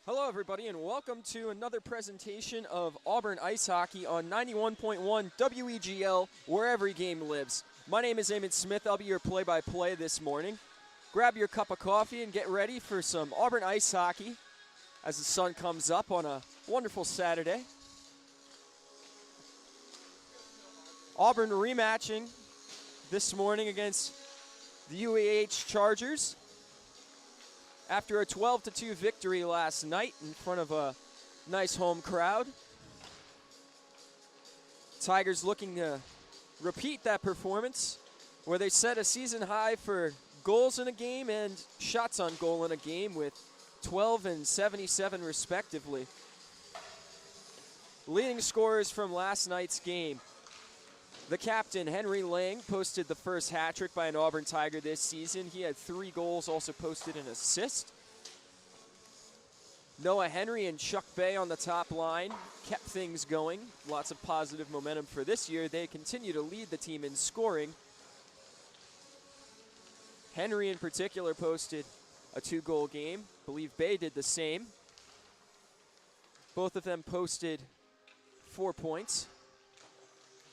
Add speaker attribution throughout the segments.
Speaker 1: Hello, everybody, and welcome to another presentation of Auburn Ice Hockey on 91.1 WEGL, where every game lives. My name is Eamon Smith. I'll be your play-by-play this morning. Grab your cup of coffee and get ready for some Auburn Ice Hockey as the sun comes up on a wonderful Saturday. Auburn rematching this morning against the UAH Chargers after a 12-2 victory last night in front of a nice home crowd. Tigers looking to repeat that performance where they set a season high for goals in a game and shots on goal in a game with 12 and 77 respectively. Leading scorers from last night's game. The captain, Henry Lang, posted the first hat trick by an Auburn Tiger this season. He had 3 goals, also posted an assist. Noah Henry and Chuck Bay on the top line kept things going. Lots of positive momentum for this year. They continue to lead the team in scoring. Henry in particular posted a 2-goal game. I believe Bay did the same. Both of them posted 4 points.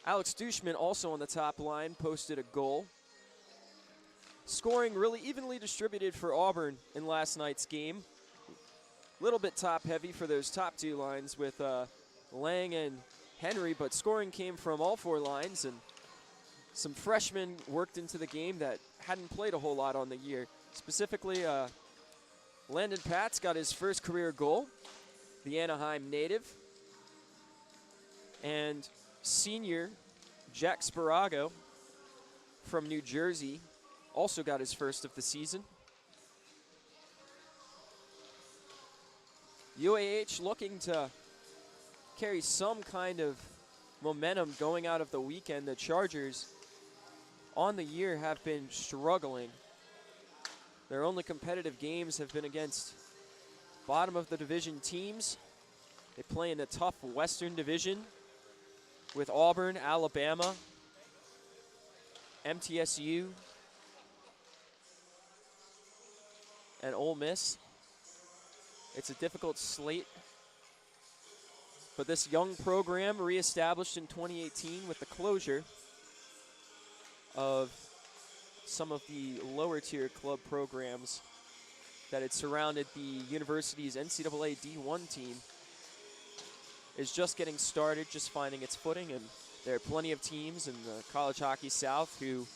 Speaker 1: Alex Dushman, also on the top line, posted a goal. Scoring really evenly distributed for Auburn in last night's game. A little bit top-heavy for those top 2 lines with Lang and Henry, but scoring came from all 4 lines, and some freshmen worked into the game that hadn't played a whole lot on the year. Specifically, Landon Patz got his first career goal, the Anaheim native, and senior Jack Sparago from New Jersey also got his first of the season. UAH looking to carry some kind of momentum going out of the weekend. The Chargers on the year have been struggling. Their only competitive games have been against bottom of the division teams. They play in a tough Western Division with Auburn, Alabama, MTSU, and Ole Miss. It's a difficult slate, but this young program reestablished in 2018 with the closure of some of the lower tier club programs that had surrounded the university's NCAA D1 team is just getting started, just finding its footing, and there are plenty of teams in the College Hockey South who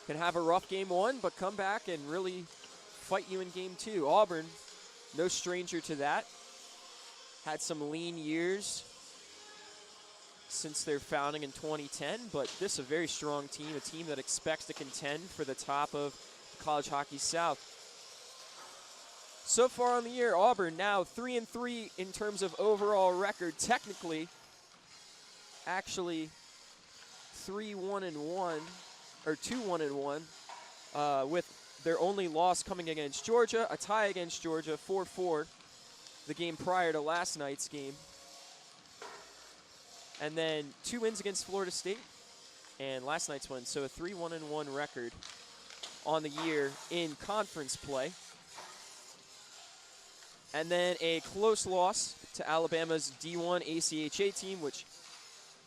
Speaker 1: can have a rough game 1 but come back and really fight you in game 2. Auburn, no stranger to that. Had some lean years since their founding in 2010, but this is a very strong team, a team that expects to contend for the top of the College Hockey South. So far on the year, Auburn now 3-3 in terms of overall record. Technically, actually 3-1-1, or 2-1-1, with their only loss coming against Georgia, a tie against Georgia, 4-4, the game prior to last night's game. And then 2 wins against Florida State and last night's win. So a 3-1-1 record on the year in conference play. And then a close loss to Alabama's D1 ACHA team, which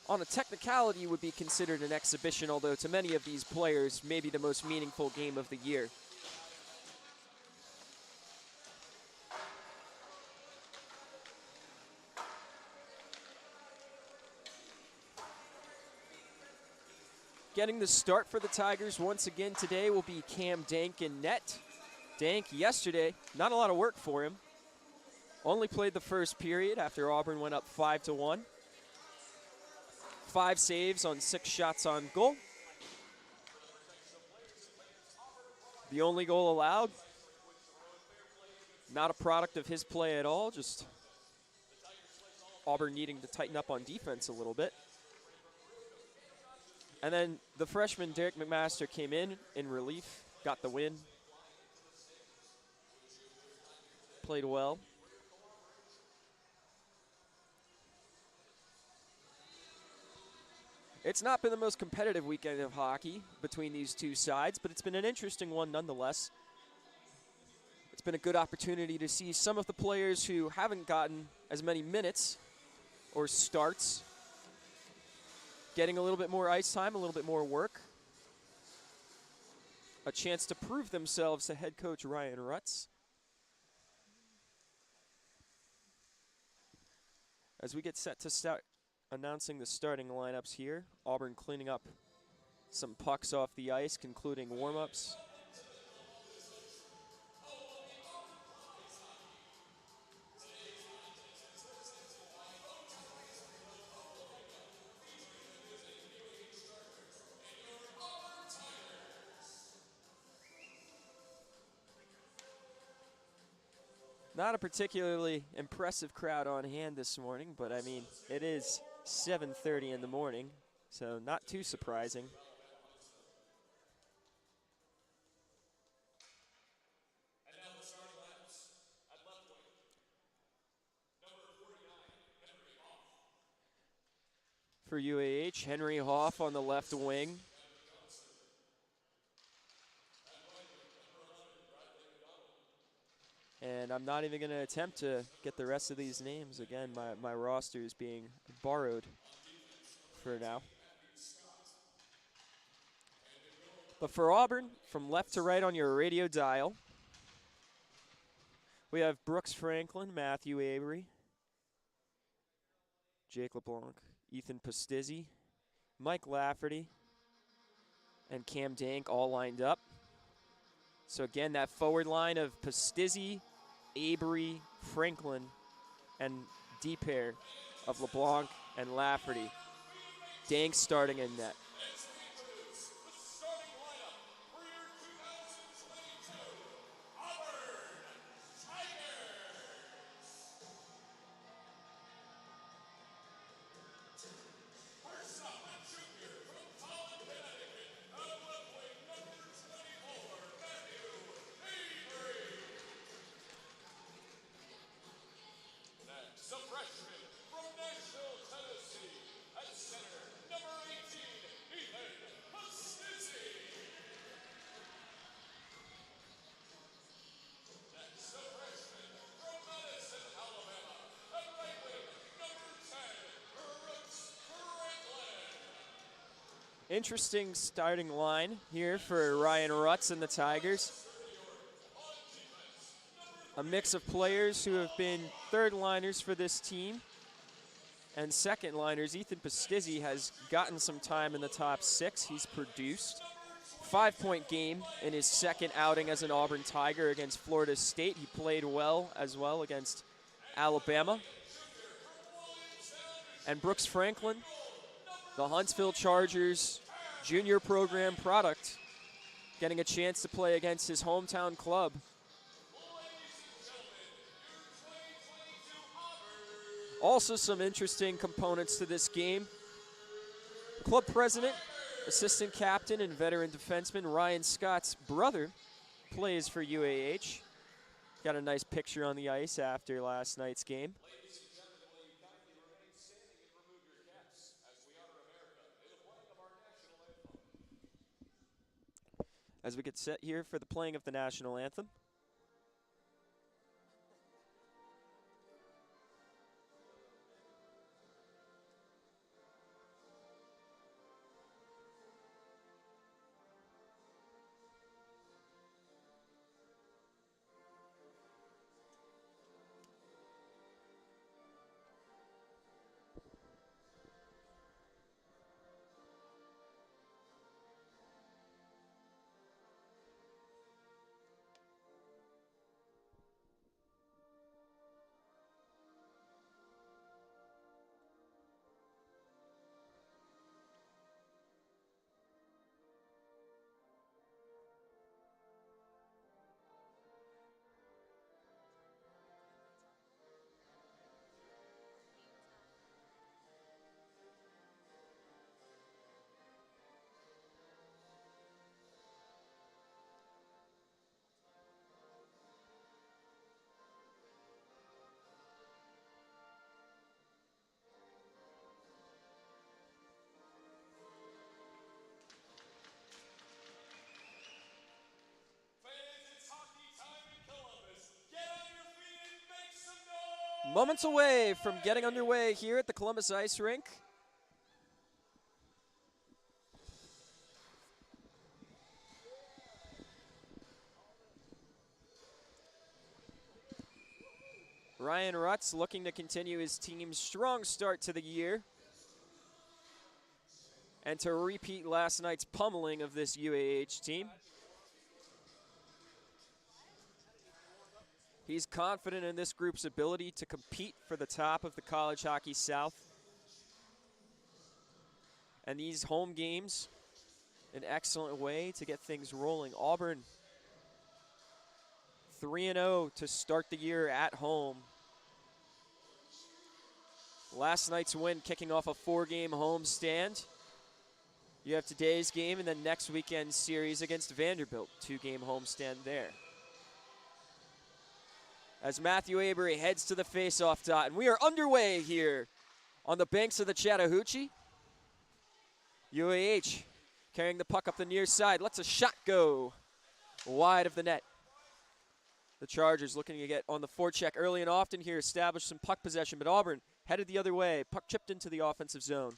Speaker 1: on a technicality would be considered an exhibition, although to many of these players, maybe the most meaningful game of the year. Getting the start for the Tigers once again today will be Cam Dank in net. Dank yesterday, not a lot of work for him. Only played the first period after Auburn went up 5-1. 5 saves on 6 shots on goal. The only goal allowed. Not a product of his play at all, just Auburn needing to tighten up on defense a little bit. And then the freshman Derek McMaster came in relief, got the win. Played well. It's not been the most competitive weekend of hockey between these two sides, but it's been an interesting one nonetheless. It's been a good opportunity to see some of the players who haven't gotten as many minutes or starts getting a little bit more ice time, a little bit more work. A chance to prove themselves to head coach Ryan Rutz. As we get set to start announcing the starting lineups here, Auburn cleaning up some pucks off the ice, concluding warm-ups. Not a particularly impressive crowd on hand this morning, but I mean, it is 7:30 in the morning, so not too surprising. For UAH, Henry Hoff on the left wing. And I'm not even going to attempt to get the rest of these names. Again, my roster is being borrowed for now. But for Auburn, from left to right on your radio dial, we have Brooks Franklin, Matthew Avery, Jake LeBlanc, Ethan Pastizzi, Mike Lafferty, and Cam Dank all lined up. So again, that forward line of Pastizzi, Avery, Franklin, and D pair of LeBlanc and Lafferty. Dank starting in net. Interesting starting line here for Ryan Rutz and the Tigers. A mix of players who have been third liners for this team and second liners. Ethan Pastizzi has gotten some time in the top six. He's produced. 5-point game in his second outing as an Auburn Tiger against Florida State. He played well as well against Alabama. And Brooks Franklin, the Huntsville Chargers junior program product, getting a chance to play against his hometown club. Also some interesting components to this game. Club president, assistant captain, and veteran defenseman Ryan Scott's brother plays for UAH. Got a nice picture on the ice after last night's game. As we get set here for the playing of the national anthem. Moments away from getting underway here at the Columbus Ice Rink. Ryan Rutz looking to continue his team's strong start to the year and to repeat last night's pummeling of this UAH team. He's confident in this group's ability to compete for the top of the College Hockey South. And these home games, an excellent way to get things rolling. Auburn 3-0 to start the year at home. Last night's win kicking off a 4-game homestand. You have today's game and then next weekend's series against Vanderbilt, 2-game homestand there. As Matthew Avery heads to the face-off dot, and we are underway here on the banks of the Chattahoochee. UAH carrying the puck up the near side, lets a shot go wide of the net. The Chargers looking to get on the forecheck early and often here, establish some puck possession, but Auburn headed the other way. Puck chipped into the offensive zone.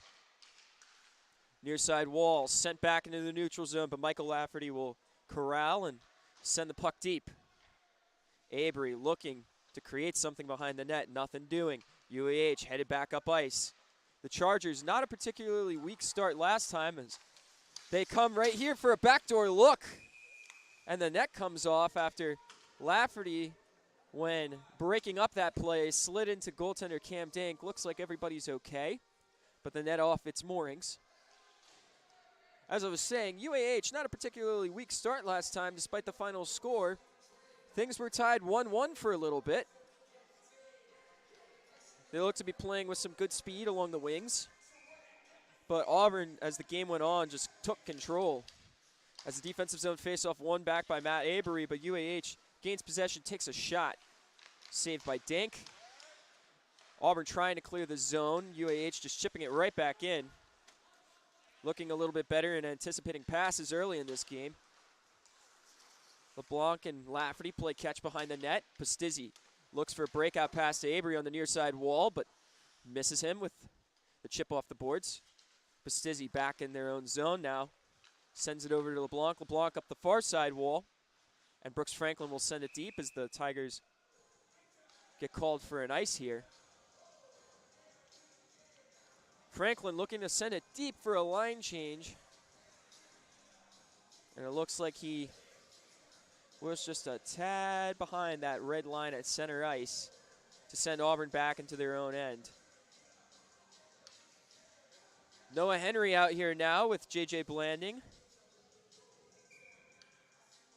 Speaker 1: Near side wall sent back into the neutral zone, but Michael Lafferty will corral and send the puck deep. Avery looking to create something behind the net, nothing doing. UAH headed back up ice. The Chargers, not a particularly weak start last time, as they come right here for a backdoor look. And the net comes off after Lafferty, when breaking up that play, slid into goaltender Cam Dank. Looks like everybody's okay, but the net off its moorings. As I was saying, UAH, not a particularly weak start last time despite the final score. Things were tied 1-1 for a little bit. They look to be playing with some good speed along the wings. But Auburn, as the game went on, just took control. As the defensive zone faceoff won back by Matt Avery, but UAH gains possession, takes a shot. Saved by Dank. Auburn trying to clear the zone. UAH just chipping it right back in. Looking a little bit better and anticipating passes early in this game. LeBlanc and Lafferty play catch behind the net. Pastizzi looks for a breakout pass to Avery on the near side wall, but misses him with the chip off the boards. Pastizzi back in their own zone now. Sends it over to LeBlanc. LeBlanc up the far side wall. And Brooks Franklin will send it deep as the Tigers get called for an ice here. Franklin looking to send it deep for a line change. And it looks like he was just a tad behind that red line at center ice to send Auburn back into their own end. Noah Henry out here now with J.J. Blanding.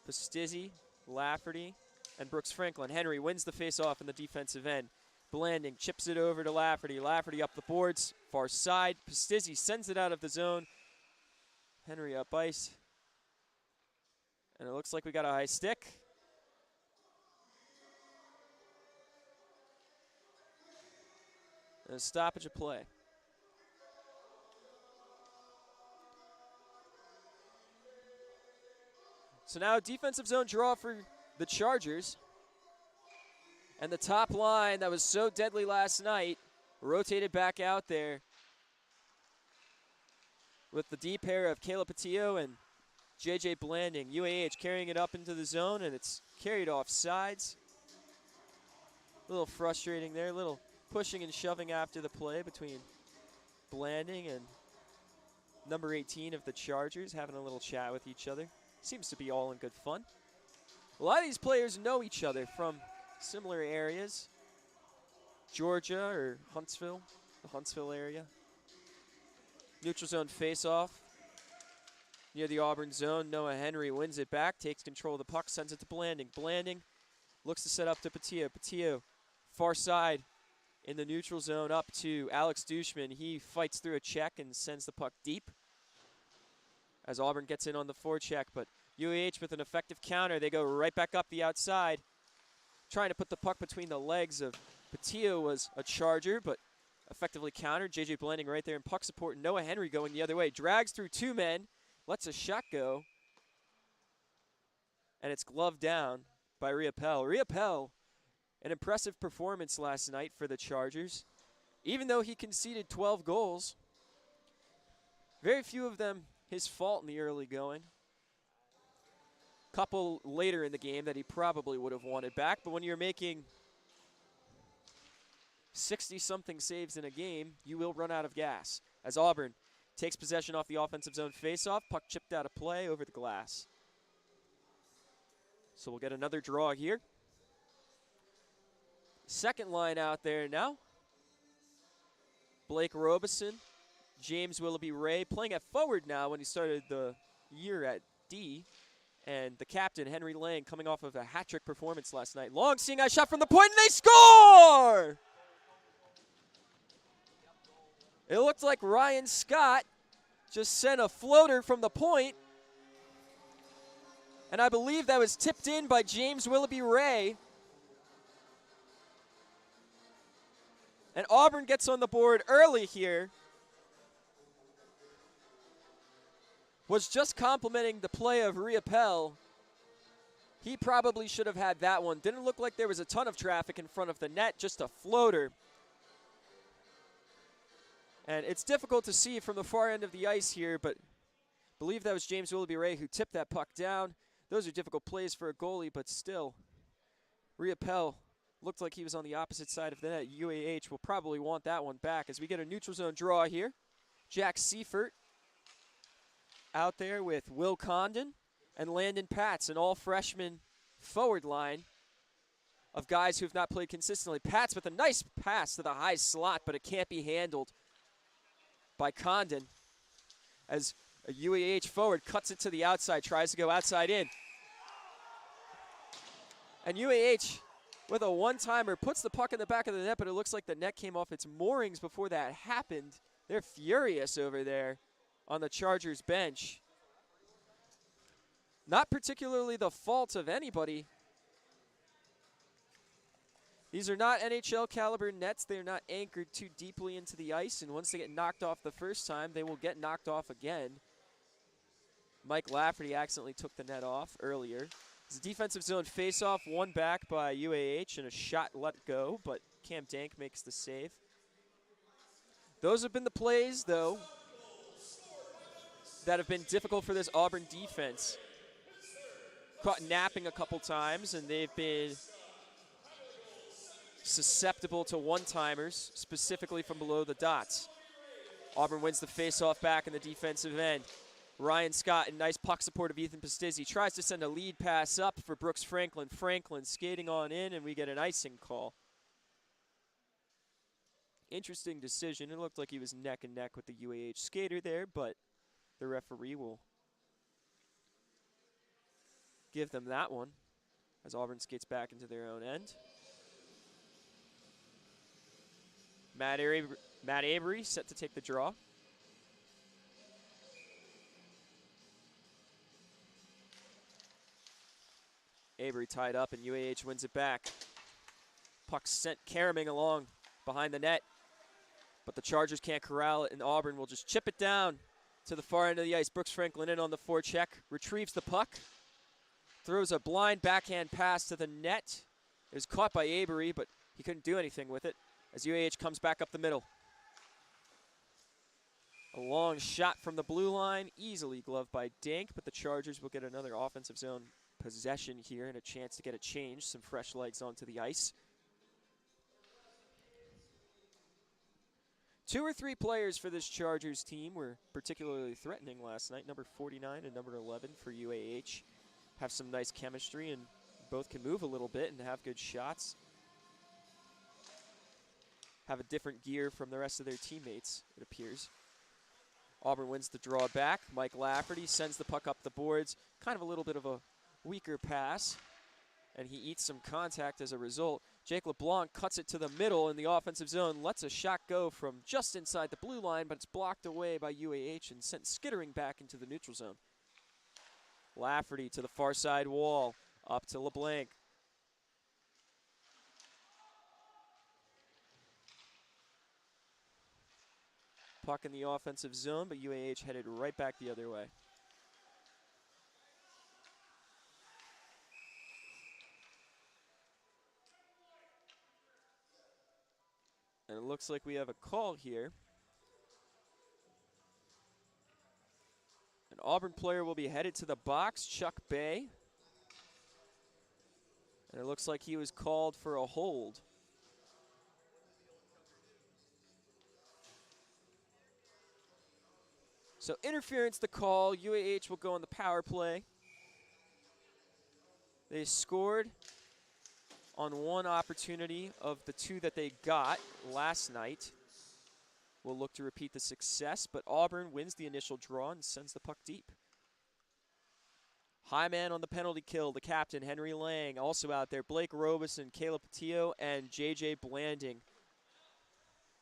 Speaker 1: Pastizzi, Lafferty, and Brooks Franklin. Henry wins the faceoff in the defensive end. Blanding chips it over to Lafferty. Lafferty up the boards, far side. Pastizzi sends it out of the zone. Henry up ice. And it looks like we got a high stick. And a stoppage of play. So now defensive zone draw for the Chargers. And the top line that was so deadly last night rotated back out there with the deep pair of Caleb Patillo and J.J. Blanding. UAH carrying it up into the zone, and it's carried off sides. A little frustrating there, a little pushing and shoving after the play between Blanding and number 18 of the Chargers, having a little chat with each other. Seems to be all in good fun. A lot of these players know each other from similar areas. Georgia or Huntsville, the Huntsville area. Neutral zone face-off. Near the Auburn zone, Noah Henry wins it back, takes control of the puck, sends it to Blanding. Blanding looks to set up to Patillo. Patillo, far side in the neutral zone up to Alex Dushman. He fights through a check and sends the puck deep as Auburn gets in on the forecheck, but UAH with an effective counter. They go right back up the outside, trying to put the puck between the legs of Patillo was a Charger, but effectively countered. J.J. Blanding right there in puck support. Noah Henry going the other way. Drags through two men, lets a shot go, and it's gloved down by Riopel. Riopel, an impressive performance last night for the Chargers. Even though he conceded 12 goals, very few of them his fault in the early going. Couple later in the game that he probably would have wanted back, but when you're making 60-something saves in a game, you will run out of gas. As Auburn takes possession off the offensive zone faceoff, puck chipped out of play over the glass. So we'll get another draw here. Second line out there now. Blake Robeson, James Willoughby Ray playing at forward now when he started the year at D. And the captain, Henry Lang, coming off of a hat-trick performance last night. Long seeing eye shot from the point, and they score! It looked like Ryan Scott just sent a floater from the point. And I believe that was tipped in by James Willoughby Ray. And Auburn gets on the board early here. Was just complimenting the play of Riopel. He probably should have had that one. Didn't look like there was a ton of traffic in front of the net, just a floater. And it's difficult to see from the far end of the ice here, but I believe that was James Willoughby Ray who tipped that puck down. Those are difficult plays for a goalie, but still, Riopel looked like he was on the opposite side of the net. UAH will probably want that one back as we get a neutral zone draw here. Jack Seifert out there with Will Condon and Landon Pats, an all-freshman forward line of guys who have not played consistently. Pats with a nice pass to the high slot, but it can't be handled by Condon as a UAH forward cuts it to the outside, tries to go outside in. And UAH, with a one-timer, puts the puck in the back of the net, but it looks like the net came off its moorings before that happened. They're furious over there on the Chargers bench. Not particularly the fault of anybody. These are not NHL caliber nets. They're not anchored too deeply into the ice, and once they get knocked off the first time, they will get knocked off again. Mike Lafferty accidentally took the net off earlier. It's a defensive zone faceoff, one back by UAH, and a shot let go, but Cam Dank makes the save. Those have been the plays, though, that have been difficult for this Auburn defense. Caught napping a couple times, and they've been susceptible to one-timers, specifically from below the dots. Auburn wins the face-off back in the defensive end. Ryan Scott and nice puck support of Ethan Pastizzi tries to send a lead pass up for Brooks Franklin. Franklin skating on in, and we get an icing call. Interesting decision. It looked like he was neck and neck with the UAH skater there, but the referee will give them that one as Auburn skates back into their own end. Matt Avery set to take the draw. Avery tied up, and UAH wins it back. Puck sent caroming along behind the net, but the Chargers can't corral it, and Auburn will just chip it down to the far end of the ice. Brooks Franklin in on the forecheck, retrieves the puck, throws a blind backhand pass to the net. It was caught by Avery, but he couldn't do anything with it as UAH comes back up the middle. A long shot from the blue line, easily gloved by Dank, but the Chargers will get another offensive zone possession here and a chance to get a change, some fresh legs onto the ice. 2 or 3 players for this Chargers team were particularly threatening last night. Number 49 and number 11 for UAH have some nice chemistry, and both can move a little bit and have good shots. Have a different gear from the rest of their teammates, it appears. Auburn wins the draw back. Mike Lafferty sends the puck up the boards. Kind of a little bit of a weaker pass, and he eats some contact as a result. Jake LeBlanc cuts it to the middle in the offensive zone, lets a shot go from just inside the blue line, but it's blocked away by UAH and sent skittering back into the neutral zone. Lafferty to the far side wall, up to LeBlanc. Puck in the offensive zone, but UAH headed right back the other way. And it looks like we have a call here. An Auburn player will be headed to the box, Chuck Bay. And it looks like he was called for a hold. So interference the call. UAH will go on the power play. They scored on one opportunity of the two that they got last night. We'll look to repeat the success, but Auburn wins the initial draw and sends the puck deep. High man on the penalty kill, the captain, Henry Lang, also out there. Blake Robeson, Caleb Patillo, and J.J. Blanding.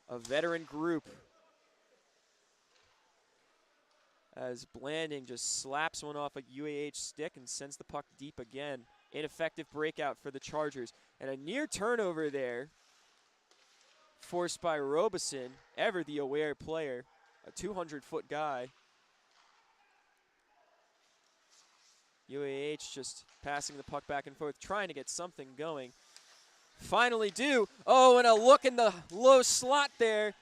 Speaker 1: A veteran group. As Blanding just slaps one off a UAH stick and sends the puck deep again. Ineffective breakout for the Chargers. And a near turnover there, forced by Robeson, ever the aware player, a 200-foot guy. UAH just passing the puck back and forth, trying to get something going. Finally do. Oh, and a look in the low slot there.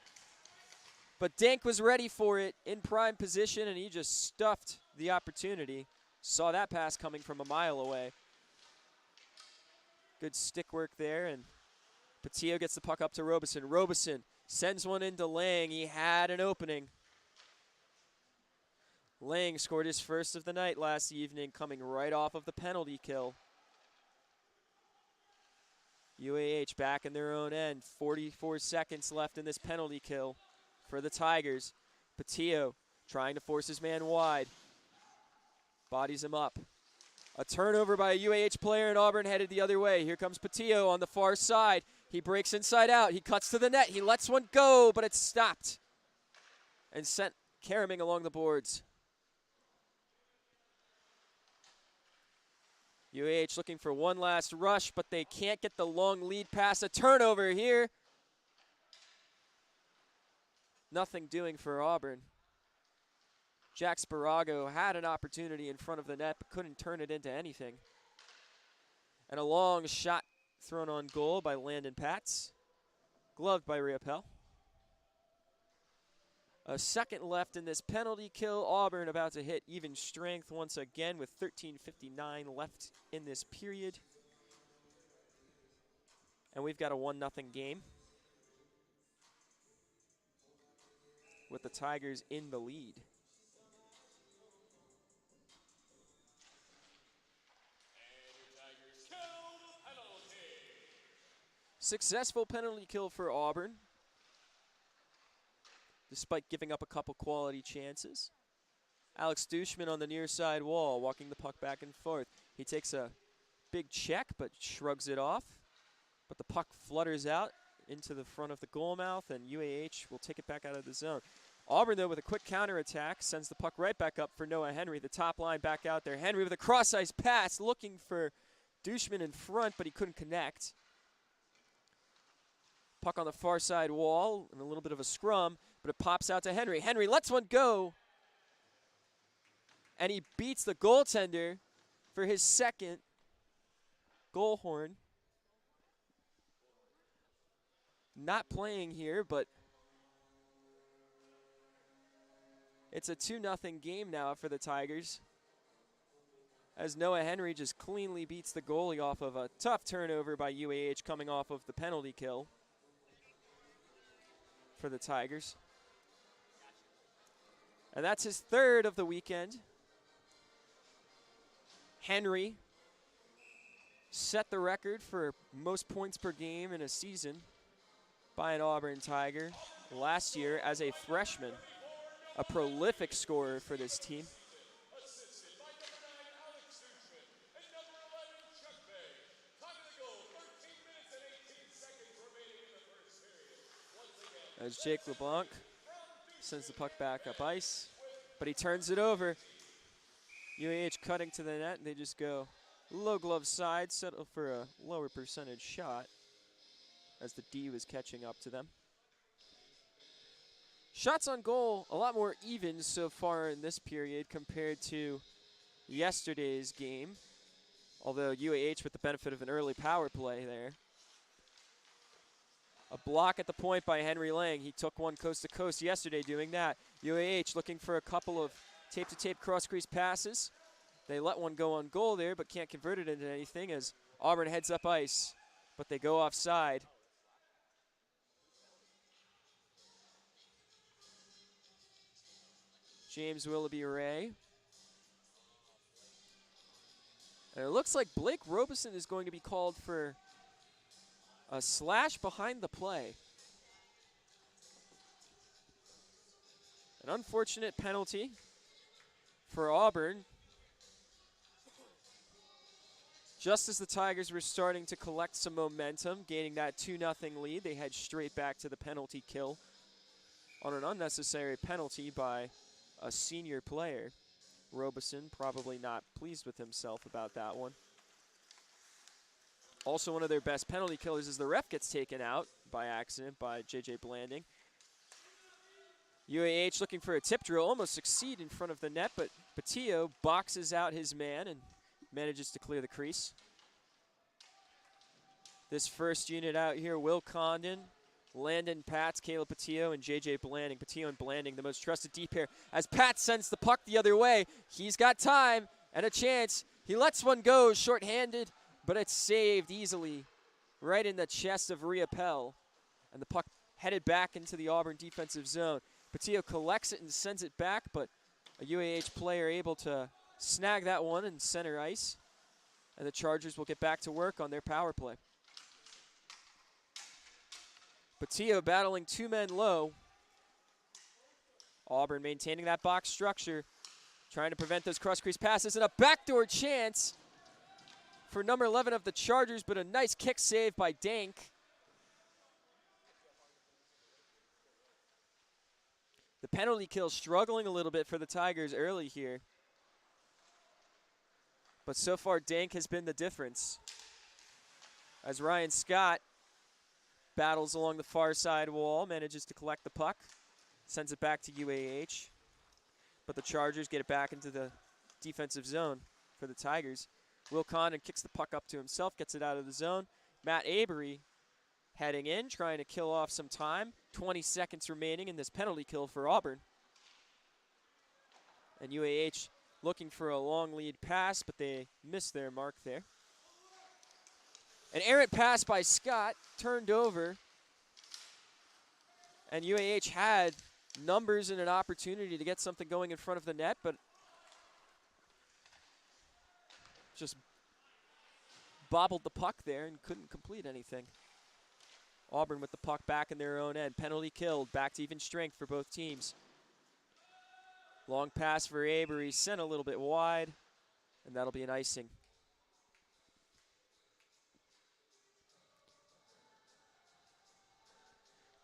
Speaker 1: But Dank was ready for it in prime position, and he just stuffed the opportunity. Saw that pass coming from a mile away. Good stick work there, and Patillo gets the puck up to Robeson. Robeson sends one into Lang. He had an opening. Lang scored his first of the night last evening, coming right off of the penalty kill. UAH back in their own end. 44 seconds left in this penalty kill for the Tigers. Patillo trying to force his man wide. Bodies him up. A turnover by a UAH player, and Auburn headed the other way. Here comes Patillo on the far side. He breaks inside out. He cuts to the net. He lets one go, but it's stopped and sent caroming along the boards. UAH looking for one last rush, but they can't get the long lead pass. A turnover here. Nothing doing for Auburn. Jack Sparago had an opportunity in front of the net, but couldn't turn it into anything. And a long shot thrown on goal by Landon Patz. Gloved by Riopel. A second left in this penalty kill. Auburn about to hit even strength once again with 13:59 left in this period. And we've got a 1-0 game with the Tigers in the lead. Successful penalty kill for Auburn, despite giving up a couple quality chances. Alex Dushman on the near side wall, walking the puck back and forth. He takes a big check, but shrugs it off. But the puck flutters out into the front of the goal mouth, and UAH will take it back out of the zone. Auburn, though, with a quick counterattack, sends the puck right back up for Noah Henry. The top line back out there. Henry with a cross-ice pass, looking for Dushman in front, but he couldn't connect. Puck on the far side wall, and a little bit of a scrum, but it pops out to Henry. Henry lets one go, and he beats the goaltender for his second goal horn. Not playing here, but it's a 2-0 game now for the Tigers, as Noah Henry just cleanly beats the goalie off of a tough turnover by UAH coming off of the penalty kill for the Tigers. And that's his third of the weekend. Henry set the record for most points per game in a season by an Auburn Tiger last year as a freshman. A prolific scorer for this team. As Jake LeBlanc sends the puck back up ice, but he turns it over. UAH cutting to the net, and they just go low glove side, settle for a lower percentage shot as the D was catching up to them. Shots on goal, a lot more even so far in this period compared to yesterday's game, although UAH with the benefit of an early power play there. A block at the point by Henry Lang. He took one coast to coast yesterday doing that. UAH looking for a couple of tape-to-tape cross-crease passes. They let one go on goal there, but can't convert it into anything as Auburn heads up ice, but they go offside. James Willoughby Ray. And it looks like Blake Robeson is going to be called for a slash behind the play. An unfortunate penalty for Auburn. Just as the Tigers were starting to collect some momentum, gaining that 2-0 lead, they head straight back to the penalty kill on an unnecessary penalty by a senior player. Robeson probably not pleased with himself about that one. Also one of their best penalty killers is the ref gets taken out by accident by J.J. Blanding. UAH looking for a tip drill, almost succeed in front of the net, but Patillo boxes out his man and manages to clear the crease. This first unit out here, Will Condon, Landon Pats, Caleb Patillo, and J.J. Blanding. Patillo and Blanding, the most trusted deep pair. As Pat sends the puck the other way, he's got time and a chance. He lets one go, shorthanded, but it's saved easily right in the chest of Riopel. And the puck headed back into the Auburn defensive zone. Patillo collects it and sends it back, but a UAH player able to snag that one in center ice. And the Chargers will get back to work on their power play. Patillo battling two men low. Auburn maintaining that box structure, trying to prevent those cross-crease passes, and a backdoor chance for number 11 of the Chargers, but a nice kick save by Dank. The penalty kill struggling a little bit for the Tigers early here. But so far, Dank has been the difference. As Ryan Scott battles along the far side wall, manages to collect the puck, sends it back to UAH. But the Chargers get it back into the defensive zone for the Tigers. Will Condon kicks the puck up to himself, gets it out of the zone. Matt Avery heading in, trying to kill off some time. 20 seconds remaining in this penalty kill for Auburn. And UAH looking for a long lead pass, but they missed their mark there. An errant pass by Scott, turned over. And UAH had numbers and an opportunity to get something going in front of the net, but just bobbled the puck there and couldn't complete anything. Auburn with the puck back in their own end. Penalty killed, back to even strength for both teams. Long pass for Avery, sent a little bit wide, and that'll be an icing.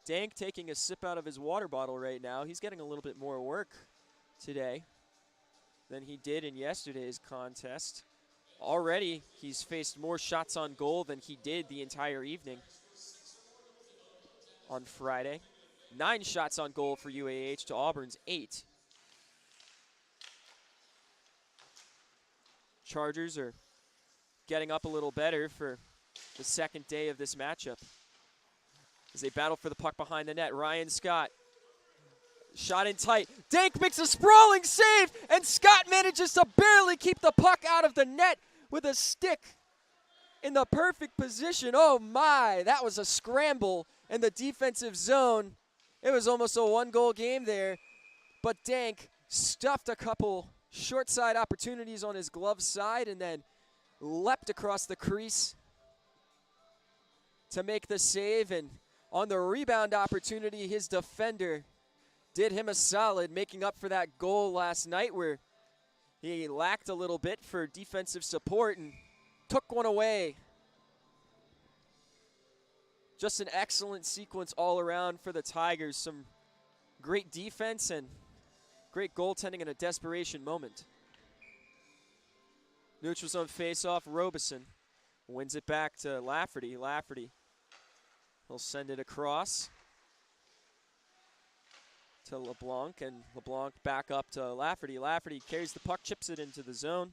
Speaker 1: Dank taking a sip out of his water bottle right now. He's getting a little bit more work today than he did in yesterday's contest. Already, he's faced more shots on goal than he did the entire evening on Friday. 9 shots on goal for UAH to Auburn's 8. Chargers are getting up a little better for the second day of this matchup. As they battle for the puck behind the net, Ryan Scott, shot in tight. Dank makes a sprawling save, and Scott manages to barely keep the puck out of the net with a stick in the perfect position. Oh my, that was a scramble in the defensive zone. It was almost a 1-goal game there, but Dank stuffed a couple short side opportunities on his glove side and then leapt across the crease to make the save. And on the rebound opportunity, his defender did him a solid, making up for that goal last night where he lacked a little bit for defensive support and took one away. Just an excellent sequence all around for the Tigers. Some great defense and great goaltending in a desperation moment. Neutral zone face-off, Robeson wins it back to Lafferty. Lafferty, he'll send it across to LeBlanc, and LeBlanc back up to Lafferty. Lafferty carries the puck, chips it into the zone.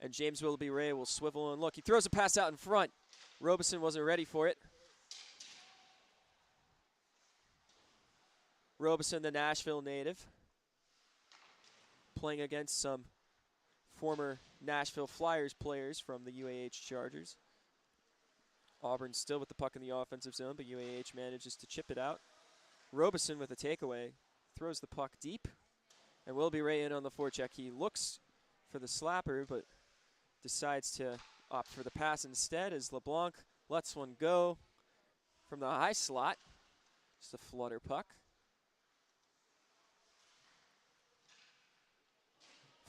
Speaker 1: And James Willoughby Ray will swivel and look. He throws a pass out in front. Robeson wasn't ready for it. Robeson, the Nashville native, playing against some former Nashville Flyers players from the UAH Chargers. Auburn still with the puck in the offensive zone, but UAH manages to chip it out. Robeson with a takeaway, throws the puck deep, and will be right in on the forecheck. He looks for the slapper, but decides to opt for the pass instead as LeBlanc lets one go from the high slot. Just a flutter puck.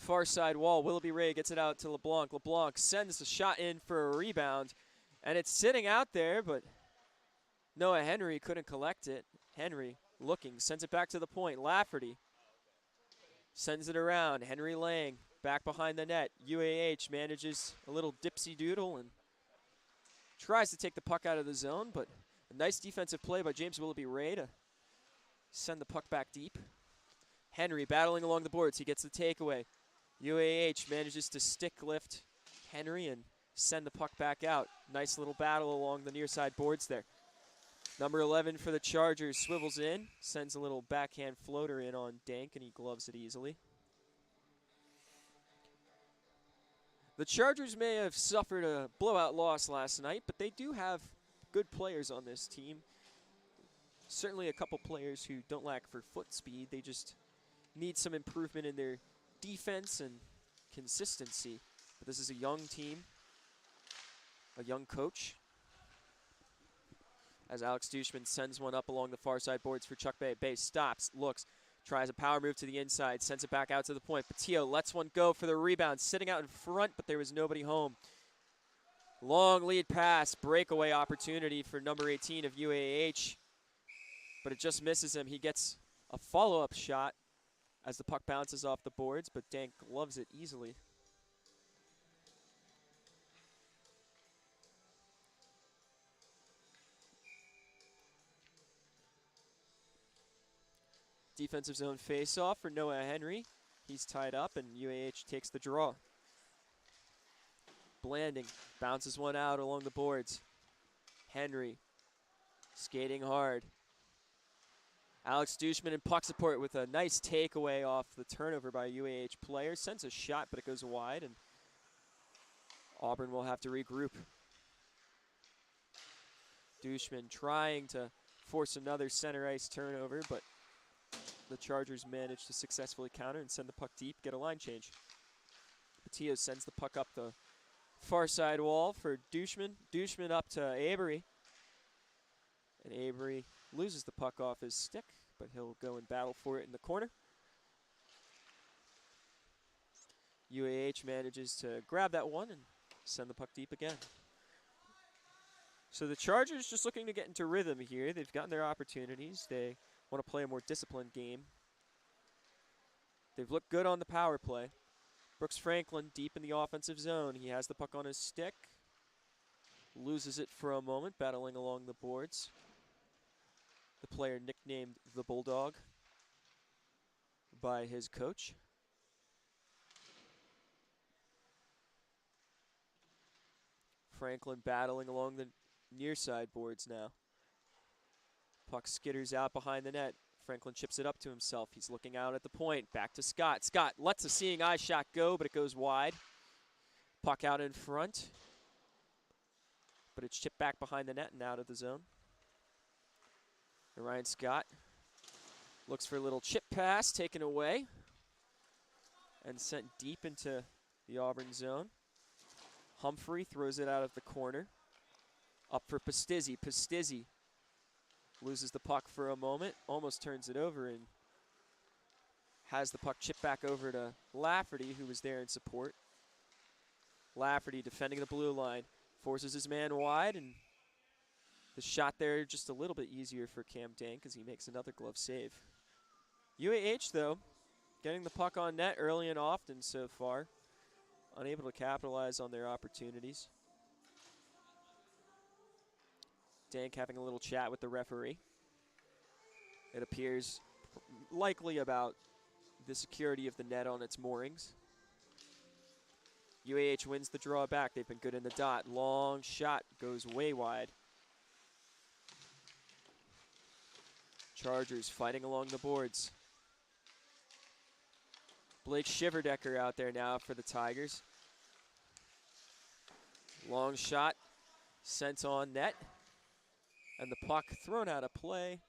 Speaker 1: Far side wall, Willoughby Ray gets it out to LeBlanc. LeBlanc sends a shot in for a rebound, and it's sitting out there, but Noah Henry couldn't collect it. Henry looking, sends it back to the point. Lafferty sends it around. Henry Lang back behind the net. UAH manages a little dipsy doodle and tries to take the puck out of the zone, but a nice defensive play by James Willoughby Ray to send the puck back deep. Henry battling along the boards. He gets the takeaway. UAH manages to stick lift Henry and send the puck back out. Nice little battle along the near side boards there. Number 11 for the Chargers swivels in, sends a little backhand floater in on Dank, and he gloves it easily. The Chargers may have suffered a blowout loss last night, but they do have good players on this team. Certainly a couple players who don't lack for foot speed. They just need some improvement in their defense and consistency. But this is a young team, a young coach. As Alex Dushman sends one up along the far side boards for Chuck Bay. Bay stops, looks, tries a power move to the inside, sends it back out to the point. Patillo lets one go for the rebound, sitting out in front, but there was nobody home. Long lead pass, breakaway opportunity for number 18 of UAH, but it just misses him. He gets a follow-up shot as the puck bounces off the boards, but Dank gloves it easily. Defensive zone face-off for Noah Henry. He's tied up, and UAH takes the draw. Blanding bounces one out along the boards. Henry skating hard. Alex Dushman in puck support with a nice takeaway off the turnover by a UAH player. Sends a shot, but it goes wide, and Auburn will have to regroup. Dushman trying to force another center ice turnover, but the Chargers manage to successfully counter and send the puck deep, get a line change. Patillo sends the puck up the far side wall for Dushman. Dushman up to Avery. And Avery loses the puck off his stick, but he'll go and battle for it in the corner. UAH manages to grab that one and send the puck deep again. So the Chargers just looking to get into rhythm here. They've gotten their opportunities. They want to play a more disciplined game. They've looked good on the power play. Brooks Franklin deep in the offensive zone. He has the puck on his stick. Loses it for a moment, battling along the boards. The player nicknamed the Bulldog by his coach. Franklin battling along the near side boards now. Puck skitters out behind the net. Franklin chips it up to himself. He's looking out at the point. Back to Scott. Scott lets a seeing eye shot go, but it goes wide. Puck out in front. But it's chipped back behind the net and out of the zone. And Ryan Scott looks for a little chip pass taken away and sent deep into the Auburn zone. Humphrey throws it out of the corner. Up for Pastizzi. Pastizzi loses the puck for a moment, almost turns it over, and has the puck chipped back over to Lafferty, who was there in support. Lafferty defending the blue line, forces his man wide, and the shot there just a little bit easier for Cam Dank as he makes another glove save. UAH, though, getting the puck on net early and often so far, unable to capitalize on their opportunities. Dank having a little chat with the referee. It appears likely about the security of the net on its moorings. UAH wins the draw back. They've been good in the dot. Long shot goes way wide. Chargers fighting along the boards. Blake Shiverdecker out there now for the Tigers. Long shot sent on net. And the puck thrown out of play.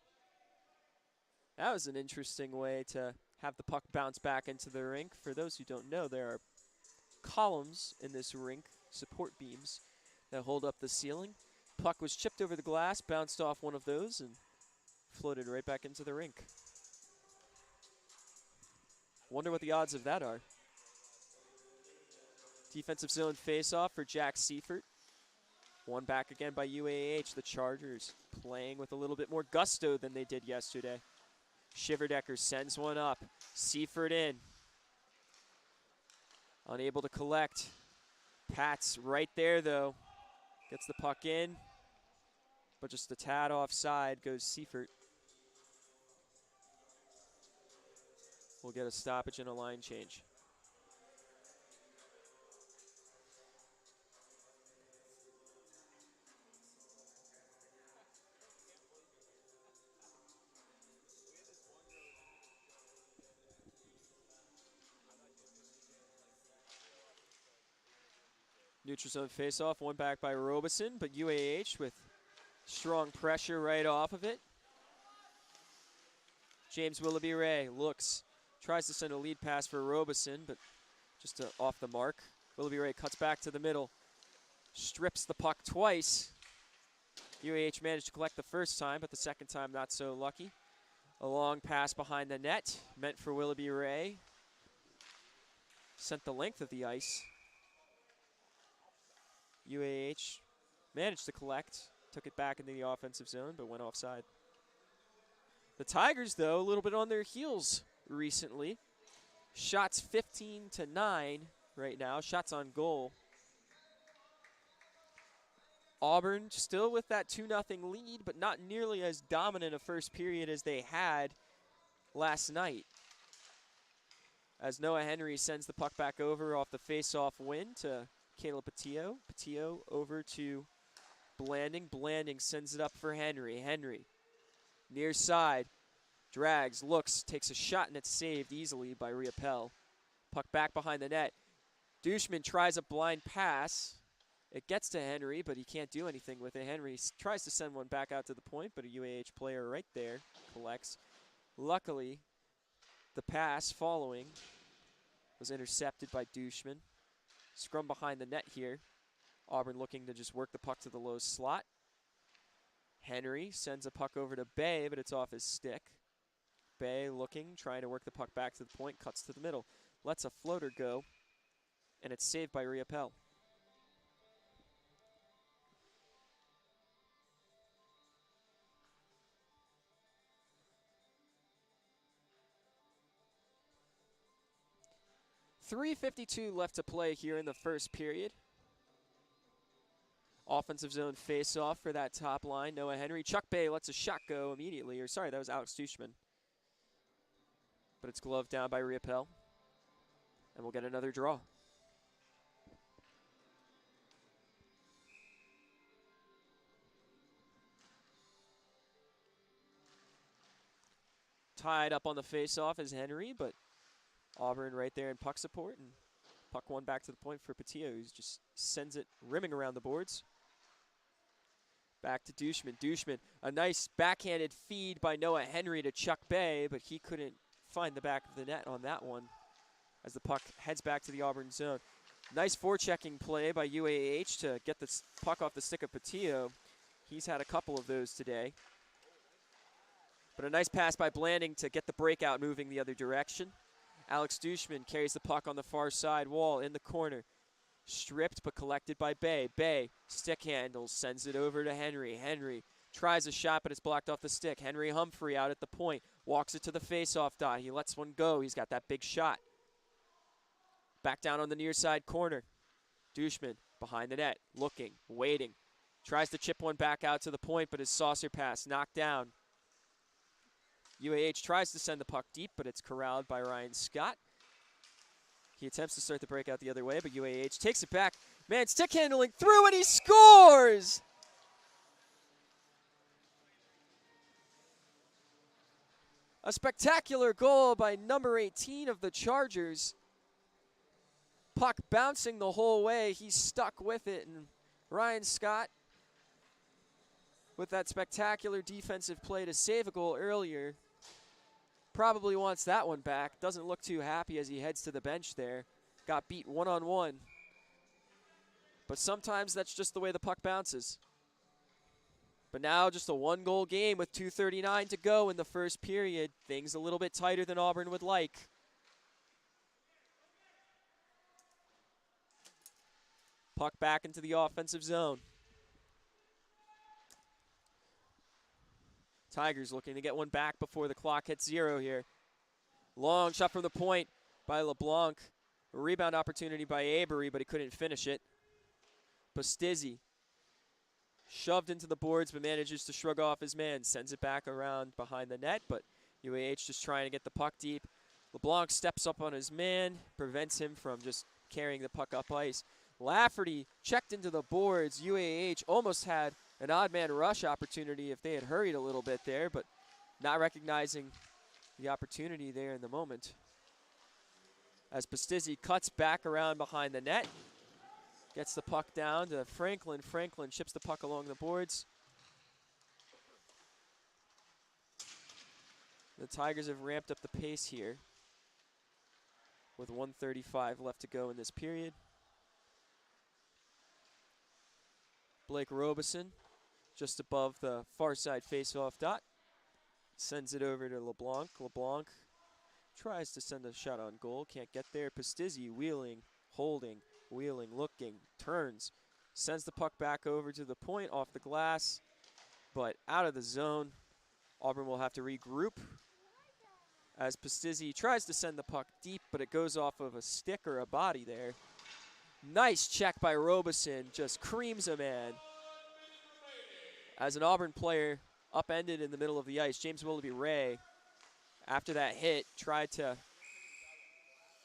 Speaker 1: That was an interesting way to have the puck bounce back into the rink. For those who don't know, there are columns in this rink, support beams, that hold up the ceiling. Puck was chipped over the glass, bounced off one of those, and floated right back into the rink. Wonder what the odds of that are. Defensive zone faceoff for Jack Seifert. One back again by UAH. The Chargers playing with a little bit more gusto than they did yesterday. Shiverdecker sends one up. Seifert in. Unable to collect. Pat's right there, though. Gets the puck in. But just a tad offside goes Seifert. We'll get a stoppage and a line change. Neutral zone faceoff, one back by Robeson, but UAH with strong pressure right off of it. James Willoughby Ray looks, tries to send a lead pass for Robeson, but just off the mark. Willoughby Ray cuts back to the middle, strips the puck twice. UAH managed to collect the first time, but the second time not so lucky. A long pass behind the net, meant for Willoughby Ray. Sent the length of the ice. UAH managed to collect, took it back into the offensive zone, but went offside. The Tigers, though, a little bit on their heels recently. Shots 15-9 right now, shots on goal. Auburn still with that 2-0 lead, but not nearly as dominant a first period as they had last night. As Noah Henry sends the puck back over off the face-off win to Caleb Patillo. Patillo over to Blanding. Blanding sends it up for Henry. Henry, near side, drags, looks, takes a shot, and it's saved easily by Riopel. Puck back behind the net. Dushman tries a blind pass. It gets to Henry, but he can't do anything with it. Henry tries to send one back out to the point, but a UAH player right there collects. Luckily, the pass following was intercepted by Dushman. Scrum behind the net here. Auburn looking to just work the puck to the low slot. Henry sends a puck over to Bay, but it's off his stick. Bay looking, trying to work the puck back to the point, cuts to the middle. Lets a floater go, and it's saved by Riopel. .352 left to play here in the first period. Offensive zone face-off for that top line. Noah Henry. Chuck Bay lets a shot go immediately. Or sorry, that was Alex Dushman. But it's gloved down by Riopel. And we'll get another draw. Tied up on the face-off is Henry, but Auburn right there in puck support. And puck one back to the point for Patillo, who just sends it rimming around the boards. Back to Dushman. Dushman, a nice backhanded feed by Noah Henry to Chuck Bay, but he couldn't find the back of the net on that one as the puck heads back to the Auburn zone. Nice forechecking play by UAH to get the puck off the stick of Patillo. He's had a couple of those today. But a nice pass by Blanding to get the breakout moving the other direction. Alex Dushman carries the puck on the far side wall in the corner. Stripped but collected by Bay. Bay, stick handles, sends it over to Henry. Henry tries a shot, but it's blocked off the stick. Henry Humphrey out at the point, walks it to the face-off dot. He lets one go. He's got that big shot. Back down on the near side corner. Dushman behind the net, looking, waiting. Tries to chip one back out to the point, but his saucer pass knocked down. UAH tries to send the puck deep, but it's corralled by Ryan Scott. He attempts to start the breakout the other way, but UAH takes it back. Man, stick handling through, and he scores! A spectacular goal by number 18 of the Chargers. Puck bouncing the whole way. He's stuck with it, and Ryan Scott, with that spectacular defensive play to save a goal earlier, probably wants that one back. Doesn't look too happy as he heads to the bench there. Got beat one-on-one. But sometimes that's just the way the puck bounces. But now just a one-goal game with 2:39 to go in the first period. Things a little bit tighter than Auburn would like. Puck back into the offensive zone. Tigers looking to get one back before the clock hits 0 here. Long shot from the point by LeBlanc. A rebound opportunity by Avery, but he couldn't finish it. Pastizzi shoved into the boards, but manages to shrug off his man. Sends it back around behind the net, but UAH just trying to get the puck deep. LeBlanc steps up on his man, prevents him from just carrying the puck up ice. Lafferty checked into the boards. UAH almost had an odd man rush opportunity if they had hurried a little bit there, but not recognizing the opportunity there in the moment. As Pastizzi cuts back around behind the net, gets the puck down to Franklin. Franklin chips the puck along the boards. The Tigers have ramped up the pace here with 1:35 left to go in this period. Blake Robeson just above the far side face-off dot. Sends it over to LeBlanc. LeBlanc tries to send a shot on goal. Can't get there. Pastizzi wheeling, holding, wheeling, looking, turns. Sends the puck back over to the point off the glass, but out of the zone. Auburn will have to regroup as Pastizzi tries to send the puck deep, but it goes off of a stick or a body there. Nice check by Robeson, just creams a man. As an Auburn player upended in the middle of the ice, James Willoughby Ray, after that hit, tried to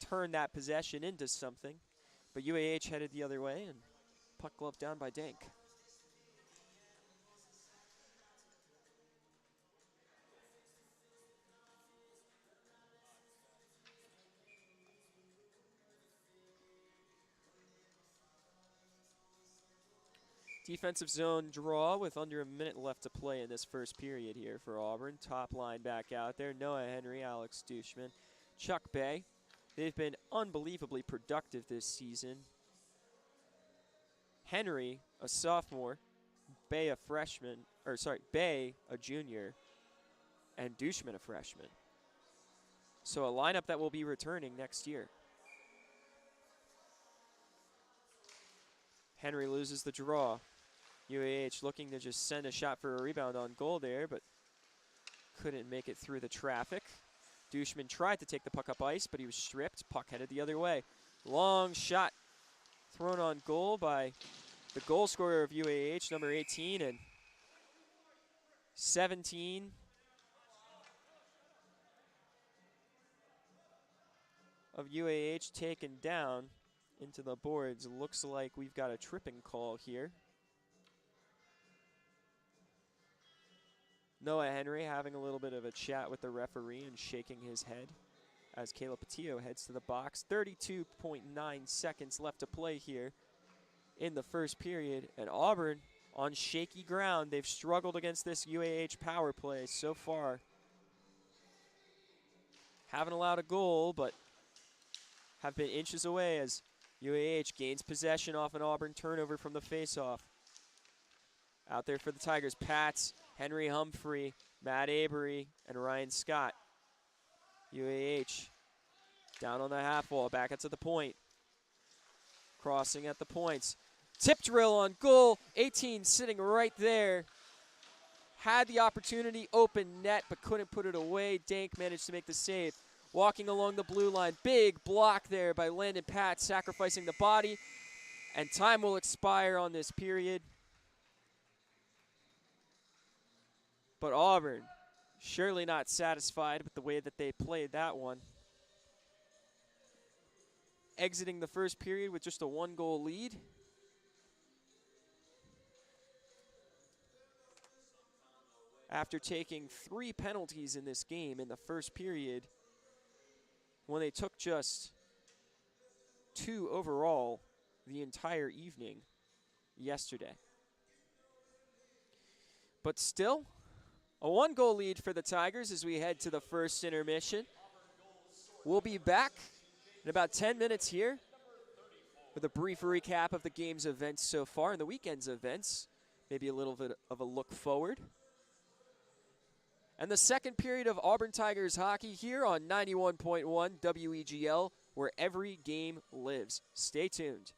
Speaker 1: turn that possession into something, but UAH headed the other way, and puck glove down by Dank. Defensive zone draw with under a minute left to play in this first period here for Auburn. Top line back out there. Noah Henry, Alex Dushman, Chuck Bay. They've been unbelievably productive this season. Henry, a sophomore, Bay a freshman, Bay a junior, and Dushman a freshman. So a lineup that will be returning next year. Henry loses the draw. UAH looking to just send a shot for a rebound on goal there, but couldn't make it through the traffic. Dushman tried to take the puck up ice, but he was stripped. Puck headed the other way. Long shot thrown on goal by the goal scorer of UAH, number 18, and 17 of UAH taken down into the boards. Looks like we've got a tripping call here. Noah Henry having a little bit of a chat with the referee and shaking his head as Caleb Patillo heads to the box. 32.9 seconds left to play here in the first period. And Auburn on shaky ground. They've struggled against this UAH power play so far. Haven't allowed a goal, but have been inches away as UAH gains possession off an Auburn turnover from the faceoff. Out there for the Tigers, Pats, Henry Humphrey, Matt Avery, and Ryan Scott. UAH down on the half wall, back up to the point. Crossing at the points. Tip drill on goal, 18 sitting right there. Had the opportunity, open net, but couldn't put it away. Dank managed to make the save. Walking along the blue line, big block there by Landon Pat, sacrificing the body. And time will expire on this period. But Auburn surely not satisfied with the way that they played that one. Exiting the first period with just a 1-goal lead. after taking 3 penalties in this game in the first period when they took just 2 overall the entire evening yesterday. But still, a 1-goal lead for the Tigers as we head to the first intermission. We'll be back in about 10 minutes here with a brief recap of the game's events so far and the weekend's events. Maybe a little bit of a look forward. And the second period of Auburn Tigers hockey here on 91.1 WEGL, where every game lives. Stay tuned.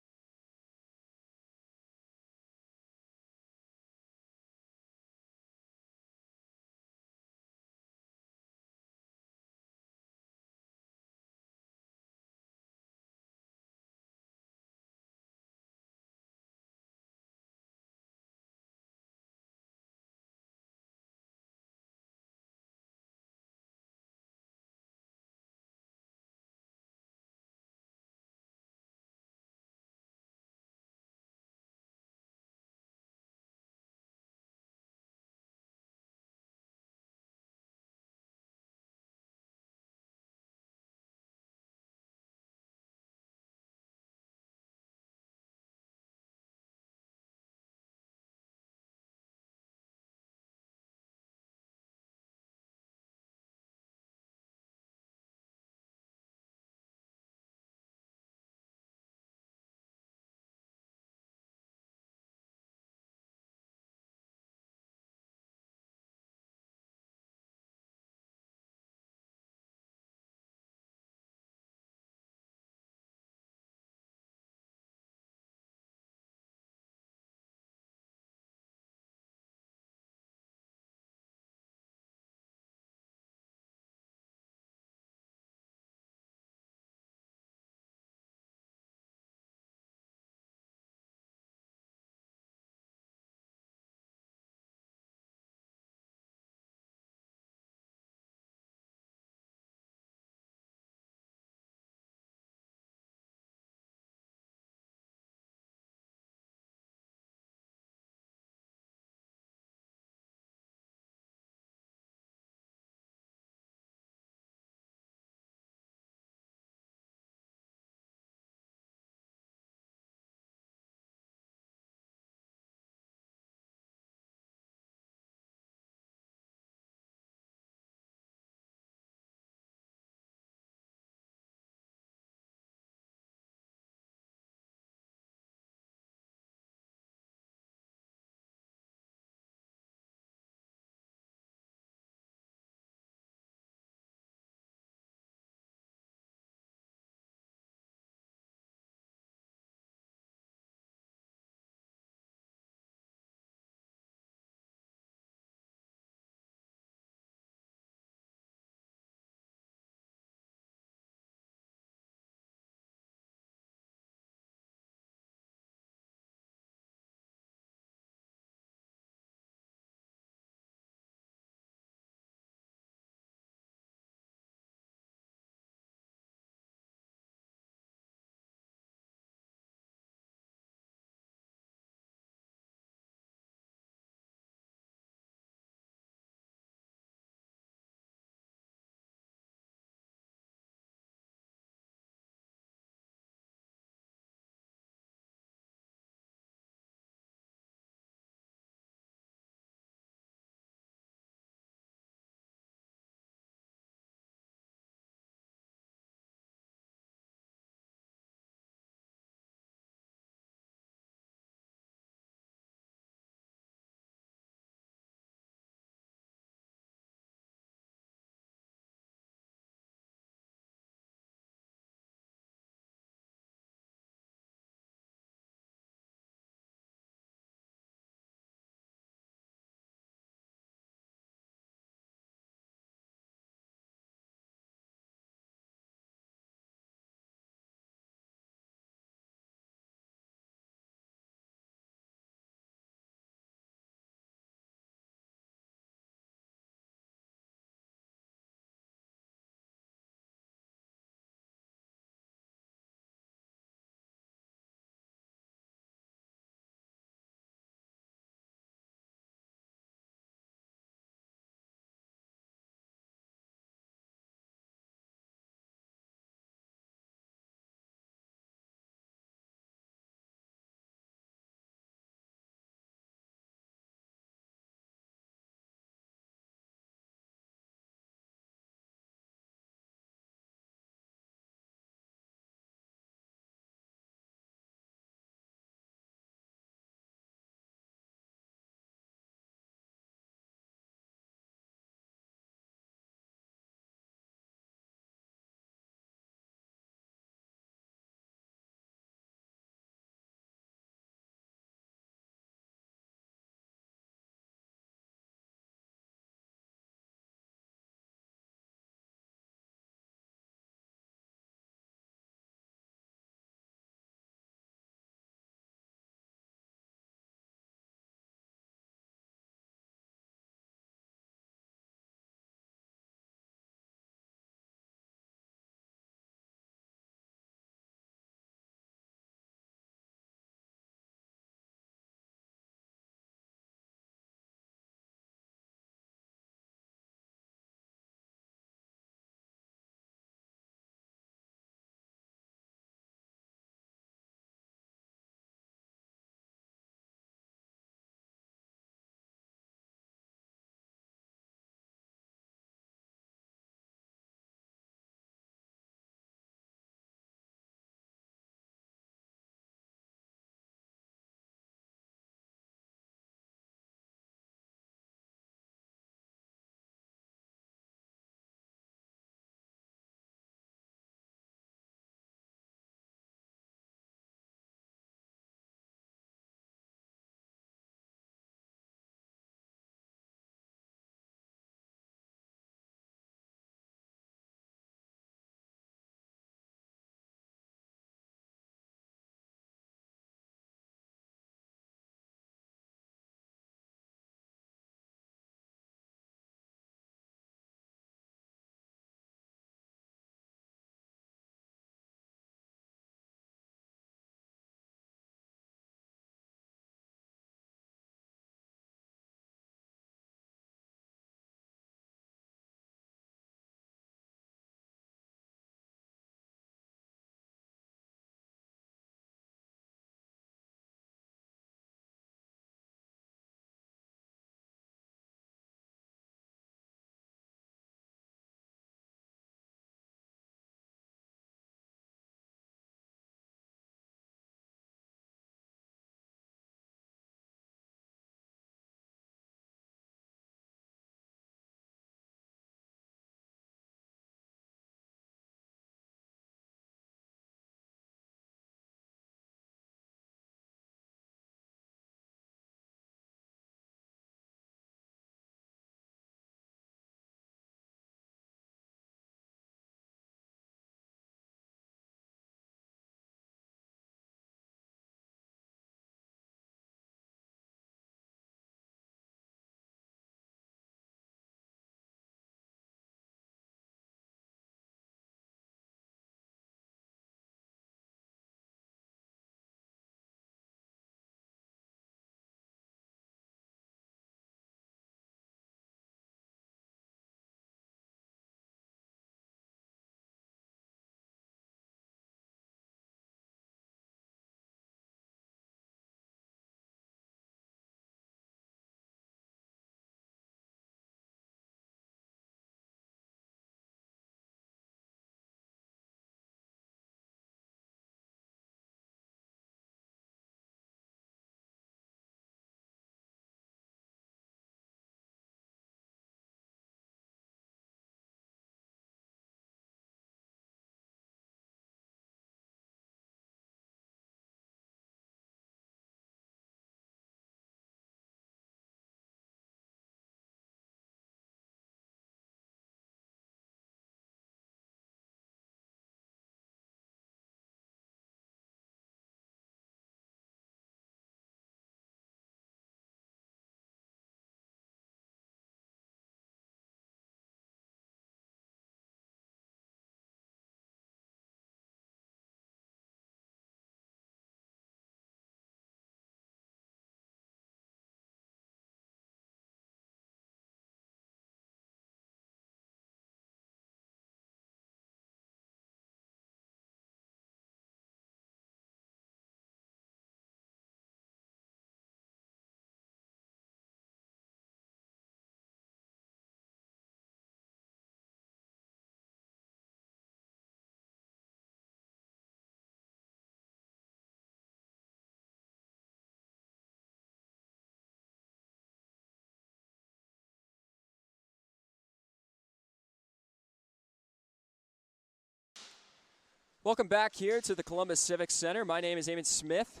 Speaker 1: Welcome back here to the Columbus Civic Center. My name is Eamon Smith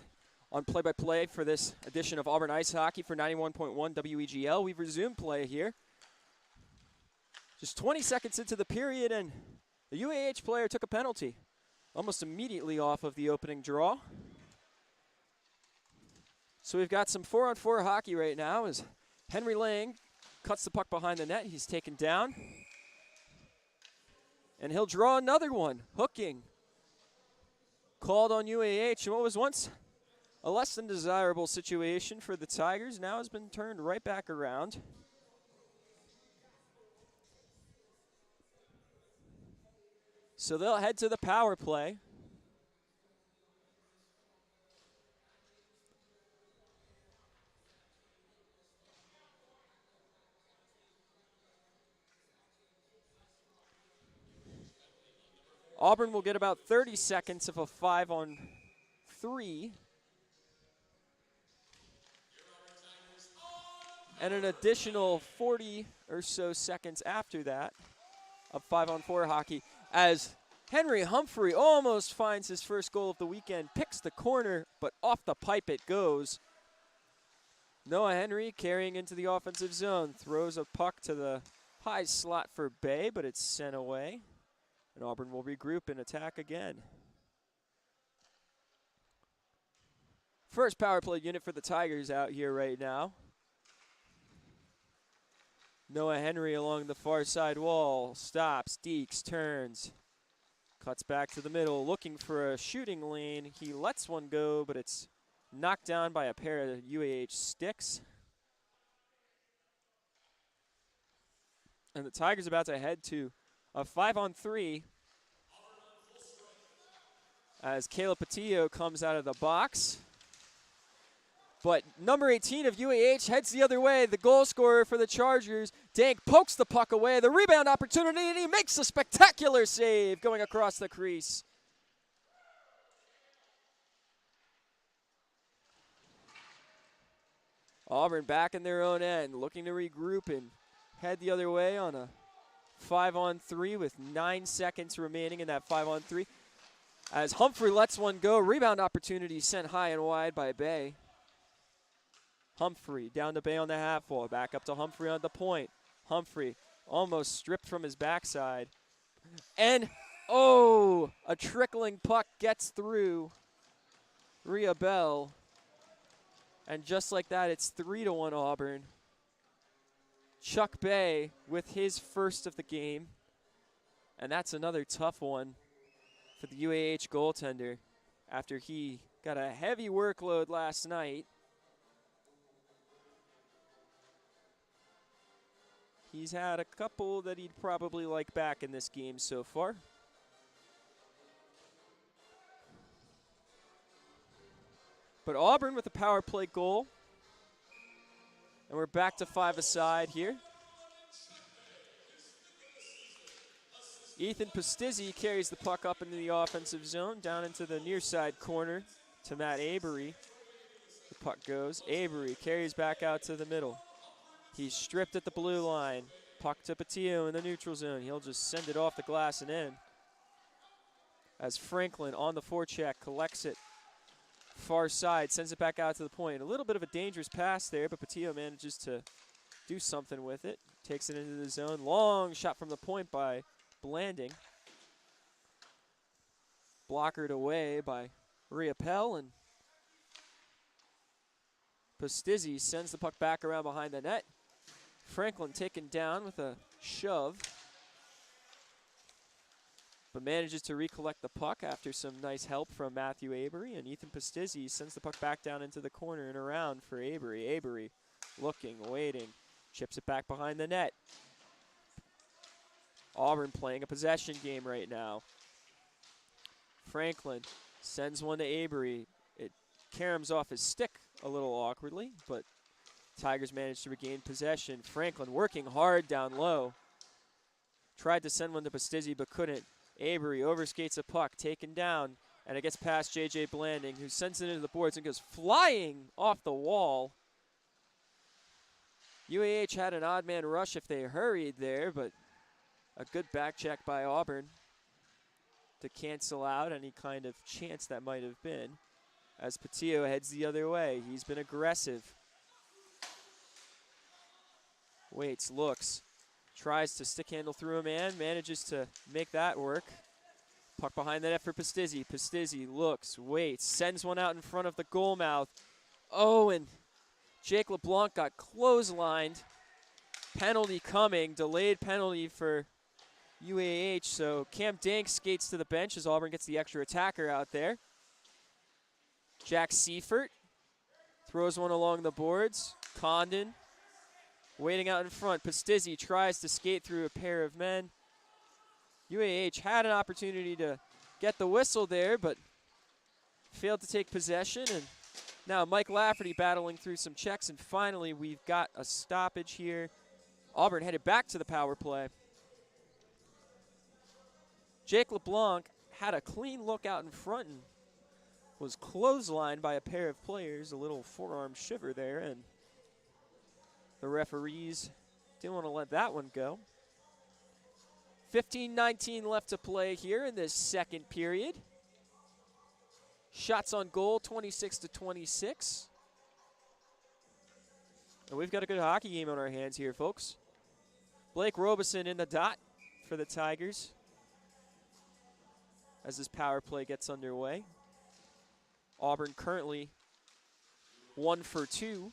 Speaker 1: on play-by-play for this edition of Auburn Ice Hockey for 91.1 WEGL. We've resumed play here. Just 20 seconds into the period, and the UAH player took a penalty almost immediately off of the opening draw. So we've got some 4-on-4 hockey right now as Henry Lang cuts the puck behind the net. He's taken down. And he'll draw another one, hooking. Called on UAH, and what was once a less than desirable situation for the Tigers now has been turned right back around. So they'll head to the power play. Auburn will get about 30 seconds of a 5-on-3. And an additional 40 or so seconds after that of 5-on-4 hockey as Henry Humphrey almost finds his first goal of the weekend, picks the corner, but off the pipe it goes. Noah Henry carrying into the offensive zone, throws a puck to the high slot for Bay, but it's sent away. And Auburn will regroup and attack again. First power play unit for the Tigers out here right now. Noah Henry along the far side wall, stops, dekes, turns, cuts back to the middle, looking for a shooting lane. He lets one go, but it's knocked down by a pair of UAH sticks. And the Tigers about to head to a 5-on-3 as Caleb Patillo comes out of the box. But number 18 of UAH heads the other way. The goal scorer for the Chargers, Dank, pokes the puck away. The rebound opportunity, and he makes a spectacular save going across the crease. Auburn back in their own end, looking to regroup and head the other way on a 5-on-3 with 9 seconds remaining in that 5-on-3. As Humphrey lets one go, rebound opportunity sent high and wide by Bay. Humphrey down to Bay on the half wall, back up to Humphrey on the point. Humphrey almost stripped from his backside. And, oh, a trickling puck gets through Rhea Bell. And just like that, it's 3-1 Auburn. Chuck Bay with his first of the game. And that's another tough one for the UAH goaltender after he got a heavy workload last night. He's had a couple that he'd probably like back in this game so far. But Auburn with a power play goal. And we're back to 5-a-side here. Ethan Pastizzi carries the puck up into the offensive zone, down into the near side corner to Matt Avery. The puck goes. Avery carries back out to the middle. He's stripped at the blue line. Puck to Patillo in the neutral zone. He'll just send it off the glass and in. As Franklin on the forecheck collects it far side, sends it back out to the point. A little bit of a dangerous pass there, but Patillo manages to do something with it. Takes it into the zone. Long shot from the point by Blanding. Blockered away by Riopel, and Pastizzi sends the puck back around behind the net. Franklin taken down with a shove, but manages to recollect the puck after some nice help from Matthew Avery, and Ethan Pastizzi sends the puck back down into the corner and around for Avery. Avery looking, waiting, chips it back behind the net. Auburn playing a possession game right now. Franklin sends one to Avery. It caroms off his stick a little awkwardly, but Tigers managed to regain possession. Franklin working hard down low. Tried to send one to Pastizzi, but couldn't. Avery overskates a puck, taken down, and it gets past J.J. Blanding, who sends it into the boards and goes flying off the wall. UAH had an odd man rush if they hurried there, but a good back check by Auburn. to cancel out any kind of chance that might have been, as Patillo heads the other way. He's been aggressive. Waits, looks, tries to stick handle through a man, manages to make that work. Puck behind the net for Pastizzi. Pastizzi looks, waits, sends one out in front of the goal mouth. Oh, and Jake LeBlanc got clotheslined. Penalty coming, delayed penalty for UAH, so Cam Dank skates to the bench as Auburn gets the extra attacker out there. Jack Seifert throws one along the boards. Condon waiting out in front. Pastizzi tries to skate through a pair of men. UAH had an opportunity to get the whistle there, but failed to take possession. And now Mike Lafferty battling through some checks, and finally we've got a stoppage here. Auburn headed back to the power play. Jake LeBlanc had a clean look out in front and was clotheslined by a pair of players. A little forearm shiver there, and the referees didn't want to let that one go. 15-19 left to play here in this second period. Shots on goal, 26-26. And we've got a good hockey game on our hands here, folks. Blake Robeson in the dot for the Tigers as this power play gets underway. Auburn currently 1 for 2.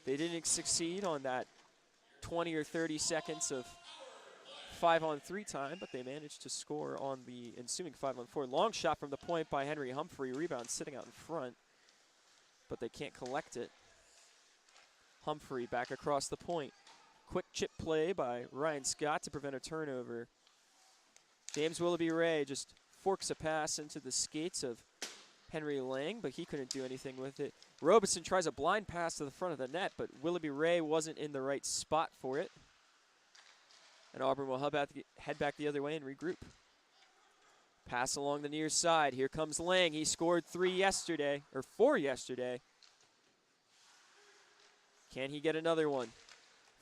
Speaker 1: They didn't succeed on that 20 or 30 seconds of 5-on-3 time, but they managed to score on the ensuing 5-on-4. Long shot from the point by Henry Humphrey. Rebound sitting out in front, but they can't collect it. Humphrey back across the point. Quick chip play by Ryan Scott to prevent a turnover. James Willoughby Ray just forks a pass into the skates of Henry Lang, but he couldn't do anything with it. Robeson tries a blind pass to the front of the net, but Willoughby Ray wasn't in the right spot for it. And Auburn will head back the other way and regroup. Pass along the near side. Here comes Lang. He scored 4 yesterday. Can he get another one?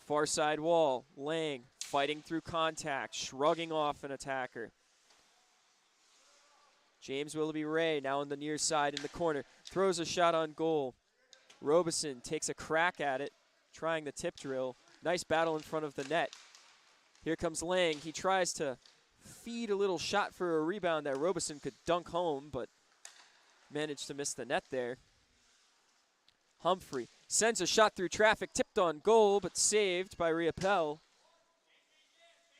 Speaker 1: Far side wall. Lang fighting through contact, shrugging off an attacker. James Willoughby Ray now on the near side in the corner. Throws a shot on goal. Robeson takes a crack at it, trying the tip drill. Nice battle in front of the net. Here comes Lang. He tries to feed a little shot for a rebound that Robeson could dunk home, but managed to miss the net there. Humphrey sends a shot through traffic, tipped on goal, but saved by Riopelle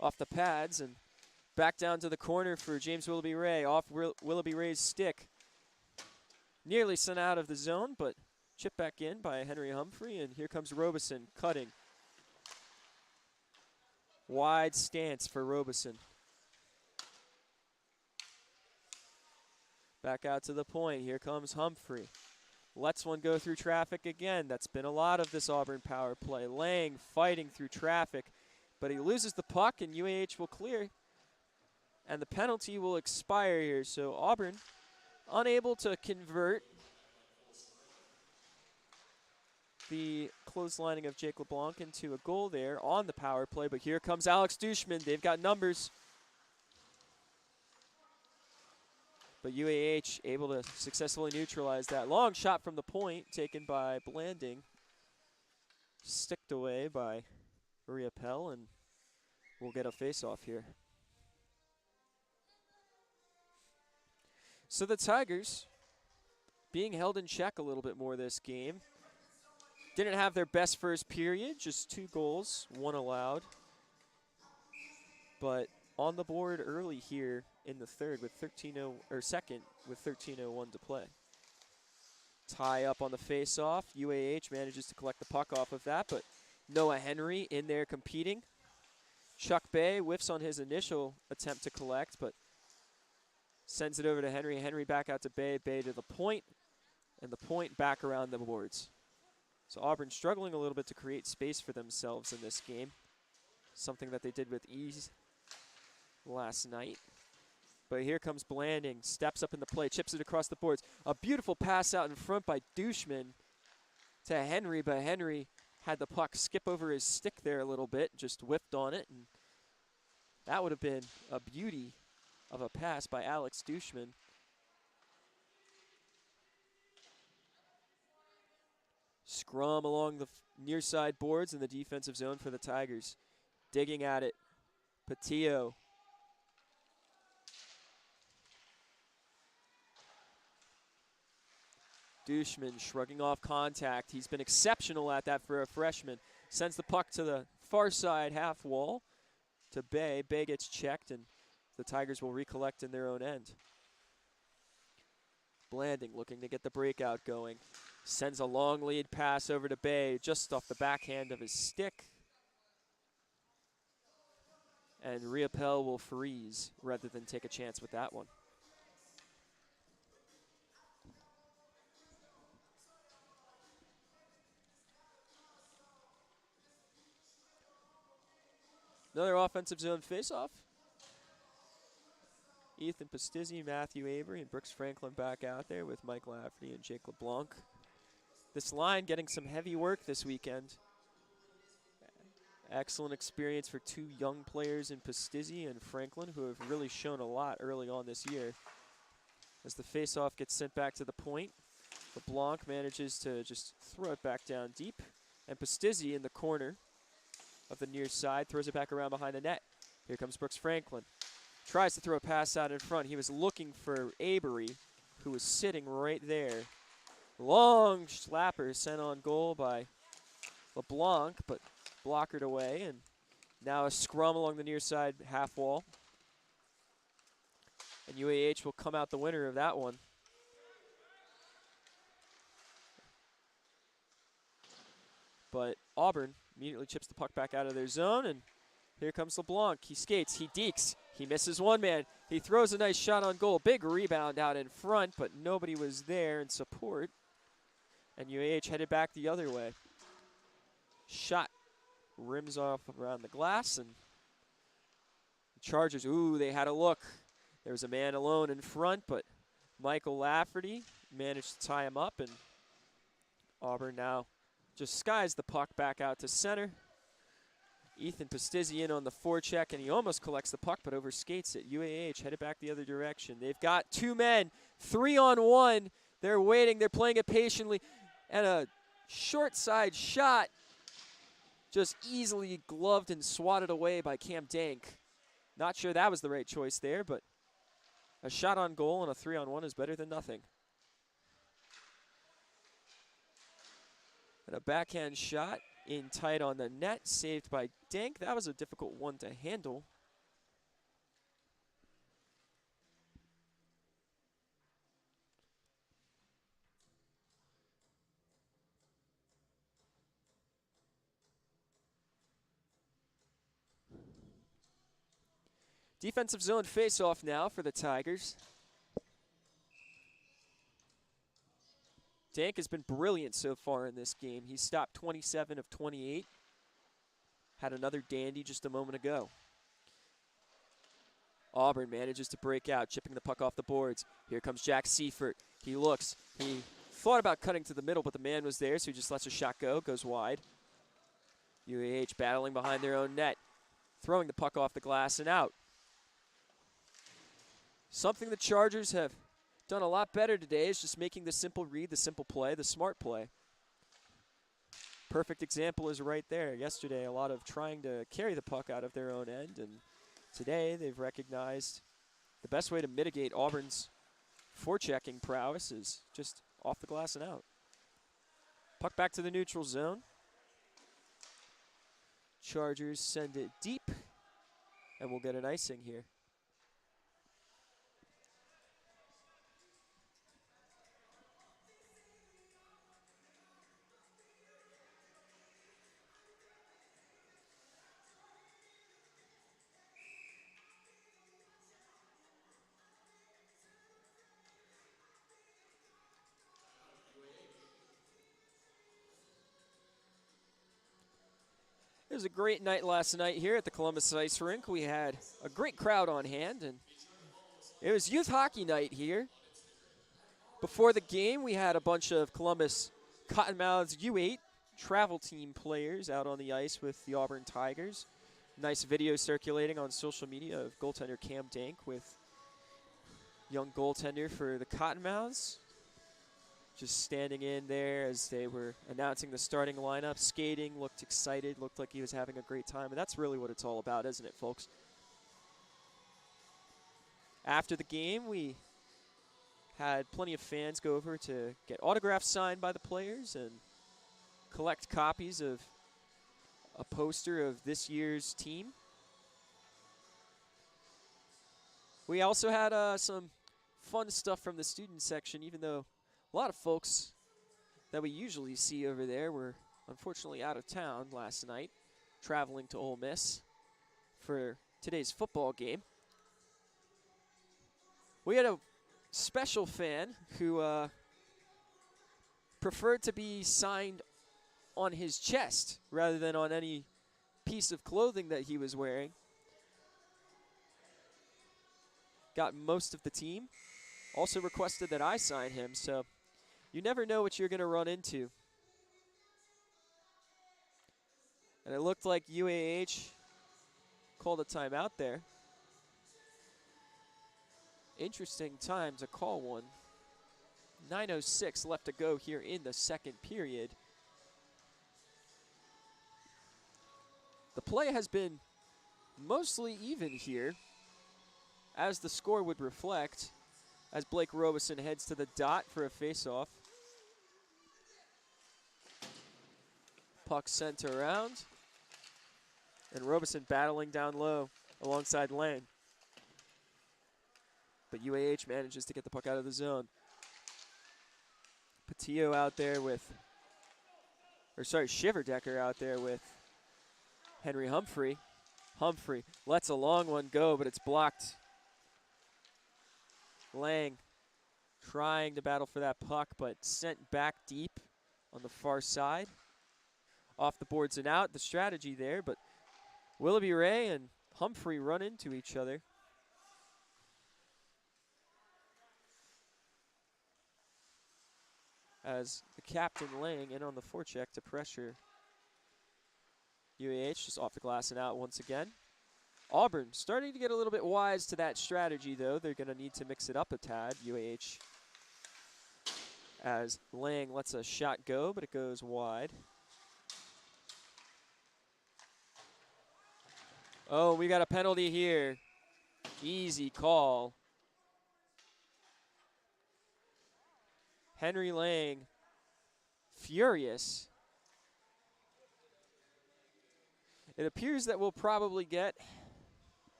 Speaker 1: off the pads, and back down to the corner for James Willoughby Ray, off Willoughby Ray's stick. Nearly sent out of the zone, but chipped back in by Henry Humphrey, and here comes Robeson cutting. Wide stance for Robeson. Back out to the point. Here comes Humphrey. Lets one go through traffic again. That's been a lot of this Auburn power play. Lang fighting through traffic, but he loses the puck, and UAH will clear. And the penalty will expire here. So Auburn unable to convert the clotheslining of Jake LeBlanc into a goal there on the power play. But here comes Alex Dushman. They've got numbers. But UAH able to successfully neutralize that. Long shot from the point taken by Blanding. Sticked away by Riopelle, and we'll get a face-off here. So the Tigers being held in check a little bit more this game. Didn't have their best first period, just 2 goals, 1 allowed. But on the board early here in the third with second with 13:01 to play. Tie up on the face-off. UAH manages to collect the puck off of that, but Noah Henry in there competing. Chuck Bay whiffs on his initial attempt to collect, but sends it over to Henry. Henry back out to Bay. Bay to the point, and the point back around the boards. So Auburn struggling a little bit to create space for themselves in this game. Something that they did with ease last night. But here comes Blanding. Steps up in the play. Chips it across the boards. A beautiful pass out in front by Dushman to Henry. But Henry had the puck skip over his stick there a little bit. Just whipped on it. And that would have been a beauty of a pass by Alex Dushman. Scrum along the near side boards in the defensive zone for the Tigers. Digging at it. Patillo. Dushman shrugging off contact. He's been exceptional at that for a freshman. Sends the puck to the far side half wall to Bay. Bay gets checked, and the Tigers will recollect in their own end. Blanding looking to get the breakout going. Sends a long lead pass over to Bay, just off the backhand of his stick. And Riopel will freeze rather than take a chance with that one. Another offensive zone faceoff. Ethan Pastizzi, Matthew Avery, and Brooks Franklin back out there with Mike Lafferty and Jake LeBlanc. This line getting some heavy work this weekend. Excellent experience for two young players in Pastizzi and Franklin, who have really shown a lot early on this year. As the faceoff gets sent back to the point, LeBlanc manages to just throw it back down deep, and Pastizzi in the corner of the near side throws it back around behind the net. Here comes Brooks Franklin. Tries to throw a pass out in front. He was looking for Avery, who was sitting right there. Long slapper sent on goal by LeBlanc, but blockered away. And now a scrum along the near side half wall. And UAH will come out the winner of that one. But Auburn immediately chips the puck back out of their zone, and here comes LeBlanc. He skates, he dekes, he misses one man. He throws a nice shot on goal. Big rebound out in front, but nobody was there in support. And UAH headed back the other way. Shot rims off around the glass, and the Chargers, ooh, they had a look. There was a man alone in front, but Michael Lafferty managed to tie him up, and Auburn now just skies the puck back out to center. Ethan Pastizzi in on the forecheck, and he almost collects the puck, but overskates it. UAH headed back the other direction. They've got two men, 3-on-1. They're waiting. They're playing it patiently. And a short side shot just easily gloved and swatted away by Cam Dank. Not sure that was the right choice there, but a shot on goal and a 3-on-1 is better than nothing. And a backhand shot in tight on the net, saved by Dank. That was a difficult one to handle. Defensive zone face-off now for the Tigers. Dank has been brilliant so far in this game. He stopped 27 of 28. Had another dandy just a moment ago. Auburn manages to break out, chipping the puck off the boards. Here comes Jack Seifert. He looks. He thought about cutting to the middle, but the man was there, so he just lets a shot go, goes wide. UAH battling behind their own net, throwing the puck off the glass and out. Something the Chargers have done a lot better today is just making the simple read, the simple play, the smart play. Perfect example is right there. Yesterday, a lot of trying to carry the puck out of their own end, and today they've recognized the best way to mitigate Auburn's forechecking prowess is just off the glass and out. Puck back to the neutral zone. Chargers send it deep, and we'll get an icing here. It was a great night last night here at the Columbus Ice Rink. We had a great crowd on hand, and it was youth hockey night here. Before the game, we had a bunch of Columbus Cottonmouths U8 travel team players out on the ice with the Auburn Tigers. Nice video circulating on social media of goaltender Cam Dank with young goaltender for the Cottonmouths. Just standing in there as they were announcing the starting lineup, skating, looked excited, looked like he was having a great time. And that's really what it's all about, isn't it, folks? After the game, we had plenty of fans go over to get autographs signed by the players and collect copies of a poster of this year's team. We also had some fun stuff from the student section, even though a lot of folks that we usually see over there were unfortunately out of town last night, traveling to Ole Miss for today's football game. We had a special fan who preferred to be signed on his chest rather than on any piece of clothing that he was wearing. Got most of the team. Also requested that I sign him, so you never know what you're going to run into. And it looked like UAH called a timeout there. Interesting time to call one. 9:06 left to go here in the second period. The play has been mostly even here, as the score would reflect, as Blake Robeson heads to the dot for a faceoff. Puck sent around, and Robeson battling down low alongside Lang. But UAH manages to get the puck out of the zone. Patillo out there with, Shiverdecker out there with Henry Humphrey. Humphrey lets a long one go, but it's blocked. Lang trying to battle for that puck, but sent back deep on the far side. Off the boards and out, the strategy there, but Willoughby Ray and Humphrey run into each other. As the captain Lang in on the forecheck to pressure UAH, just off the glass and out once again. Auburn starting to get a little bit wise to that strategy, though. They're going to need to mix it up a tad, UAH, as Lang lets a shot go, but it goes wide. Oh, we got a penalty here. Easy call. Henry Lang, furious. It appears that we'll probably get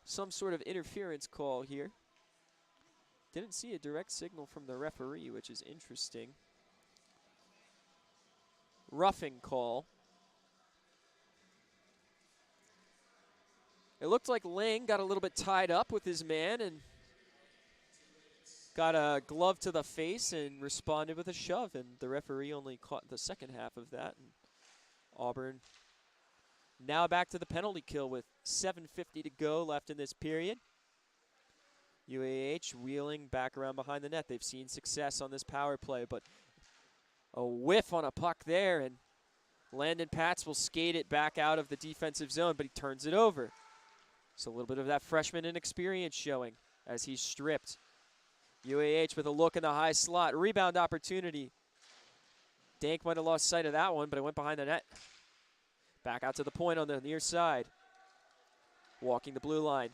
Speaker 1: some sort of interference call here. Didn't see a direct signal from the referee, which is interesting. Roughing call. It looked like Lang got a little bit tied up with his man and got a glove to the face and responded with a shove, and the referee only caught the second half of that. And Auburn now back to the penalty kill with 7:50 to go left in this period. UAH wheeling back around behind the net. They've seen success on this power play, but a whiff on a puck there, and Landon Patz will skate it back out of the defensive zone, but he turns it over. So a little bit of that freshman inexperience showing as he's stripped. UAH with a look in the high slot. Rebound opportunity. Dank might have lost sight of that one, but it went behind the net. Back out to the point on the near side. Walking the blue line.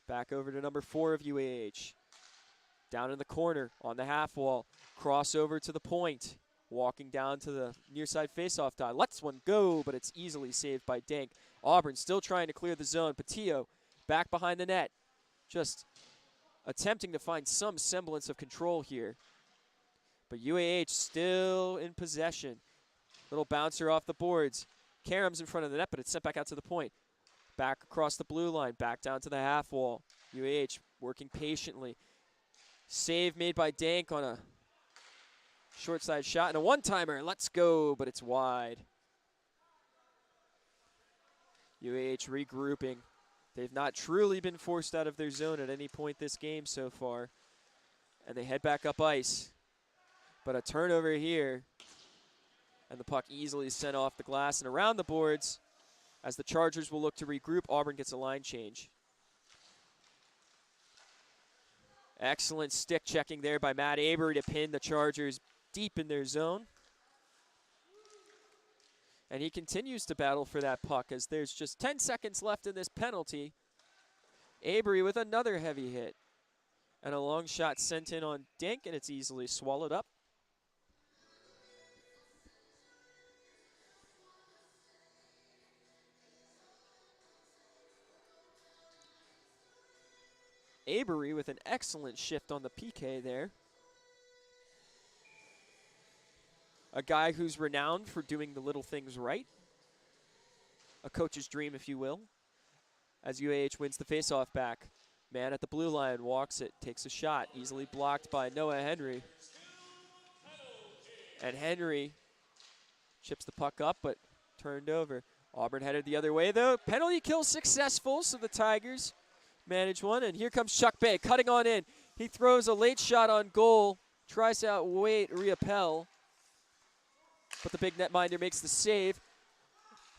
Speaker 1: Back over to number 4 of UAH. Down in the corner on the half wall. Crossover to the point. Walking down to the near side faceoff dot. Lets one go, but it's easily saved by Dank. Auburn still trying to clear the zone. Patillo back behind the net. Just attempting to find some semblance of control here. But UAH still in possession. Little bouncer off the boards. Karam's in front of the net, but it's sent back out to the point. Back across the blue line, back down to the half wall. UAH working patiently. Save made by Dank on a short side shot and a one-timer. Let's go, but it's wide. UAH regrouping. They've not truly been forced out of their zone at any point this game so far. And they head back up ice. But a turnover here. And the puck easily sent off the glass and around the boards. As the Chargers will look to regroup, Auburn gets a line change. Excellent stick checking there by Matt Avery to pin the Chargers deep in their zone. And he continues to battle for that puck as there's just 10 seconds left in this penalty. Avery with another heavy hit. And a long shot sent in on Dink, and it's easily swallowed up. Avery with an excellent shift on the PK there. A guy who's renowned for doing the little things right. A coach's dream, if you will. As UAH wins the faceoff back. Man at the blue line walks it, takes a shot, easily blocked by Noah Henry. And Henry chips the puck up, but turned over. Auburn headed the other way, though. Penalty kill successful, so the Tigers manage one. And here comes Chuck Bay, cutting on in. He throws a late shot on goal, tries to outweight Riopel. But the big netminder makes the save.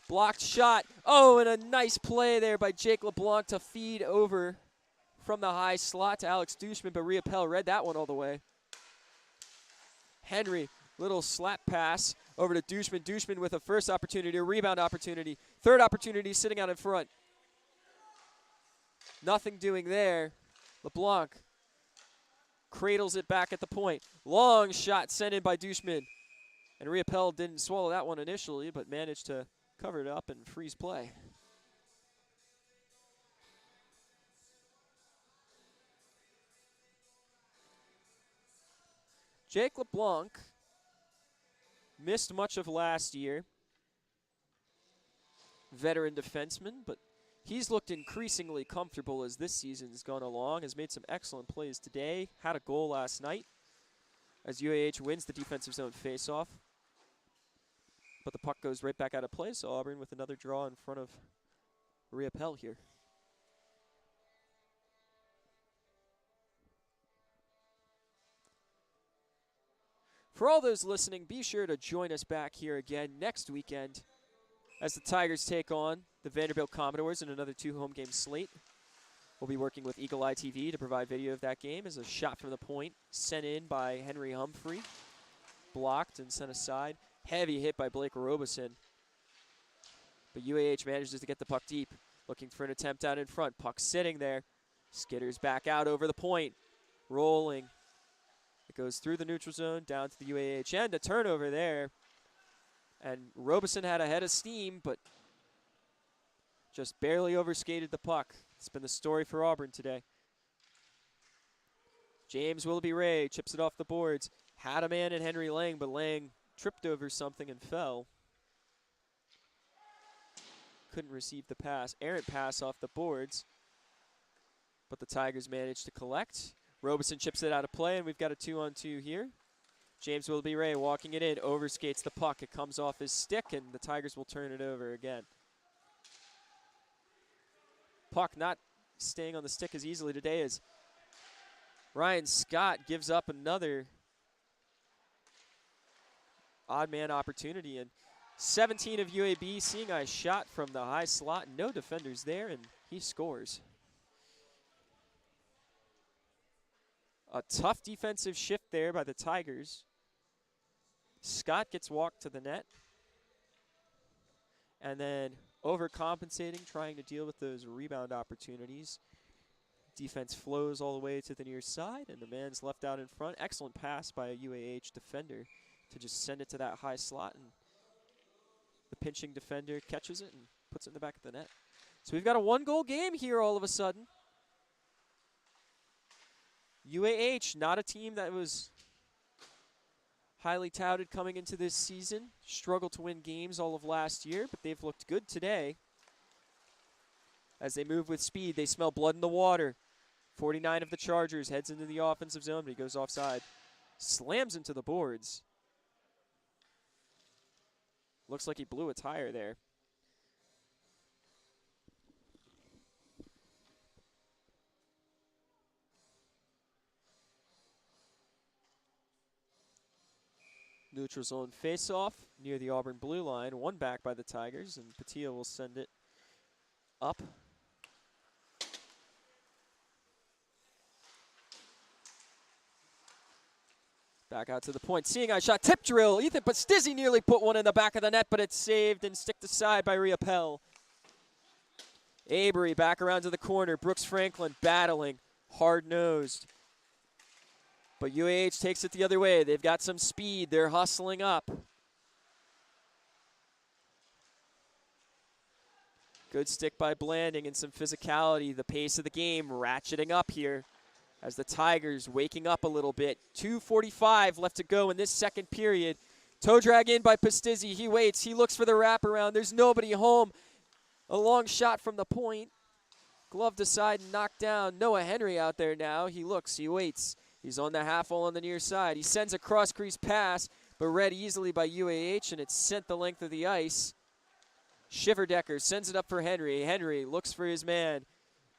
Speaker 1: Blocked shot. Oh, and a nice play there by Jake LeBlanc to feed over from the high slot to Alex Dushman, but Riopel read that one all the way. Henry, little slap pass over to Dushman. Dushman with a first opportunity, a rebound opportunity. Third opportunity sitting out in front. Nothing doing there. LeBlanc cradles it back at the point. Long shot sent in by Dushman. And Riopel didn't swallow that one initially, but managed to cover it up and freeze play. Jake LeBlanc missed much of last year. Veteran defenseman, but he's looked increasingly comfortable as this season's gone along, has made some excellent plays today, had a goal last night as UAH wins the defensive zone faceoff. But the puck goes right back out of play, so Auburn with another draw in front of Riopel here. For all those listening, be sure to join us back here again next weekend as the Tigers take on the Vanderbilt Commodores in another 2-home game slate. We'll be working with Eagle Eye TV to provide video of that game as a shot from the point sent in by Henry Humphrey. Blocked and sent aside. Heavy hit by Blake Robeson. But UAH manages to get the puck deep. Looking for an attempt out in front. Puck sitting there. Skitters back out over the point. Rolling. It goes through the neutral zone down to the UAH end. A turnover there. And Robeson had a head of steam, but just barely overskated the puck. It's been the story for Auburn today. James Willoughby Ray chips it off the boards. Had a man in Henry Lang, but Lang tripped over something and fell. Couldn't receive the pass. Errant pass off the boards. But the Tigers managed to collect. Robeson chips it out of play, and we've got a 2-on-2 here. James Willoughby Ray walking it in, overskates the puck. It comes off his stick, and the Tigers will turn it over again. Puck not staying on the stick as easily today as Ryan Scott gives up another odd man opportunity, and 17 of UAB seeing a shot from the high slot. No defenders there, and he scores. A tough defensive shift there by the Tigers. Scott gets walked to the net. And then overcompensating, trying to deal with those rebound opportunities. Defense flows all the way to the near side, and the man's left out in front. Excellent pass by a UAH defender to just send it to that high slot, and the pinching defender catches it and puts it in the back of the net. So we've got a 1-goal game here all of a sudden. UAH, not a team that was highly touted coming into this season. Struggled to win games all of last year, but they've looked good today. As they move with speed, they smell blood in the water. 49 of the Chargers heads into the offensive zone, but he goes offside. Slams into the boards. Looks like he blew a tire there. Neutral zone face-off near the Auburn blue line. One back by the Tigers, and Patillo will send it up. Back out to the point. Seeing eye shot. Tip drill. Ethan Pastizzi nearly put one in the back of the net, but it's saved and sticked aside by Riopelle. Avery back around to the corner. Brooks Franklin battling. Hard-nosed. But UAH takes it the other way. They've got some speed. They're hustling up. Good stick by Blanding and some physicality. The pace of the game ratcheting up here as the Tigers waking up a little bit. 2:45 left to go in this second period. Toe drag in by Pastizzi. He waits. He looks for the wraparound. There's nobody home. A long shot from the point. Gloved aside and knocked down. Noah Henry out there now. He looks. He waits. He's on the half wall on the near side. He sends a cross-crease pass, but read easily by UAH, and it's sent the length of the ice. Shiverdecker sends it up for Henry. Henry looks for his man.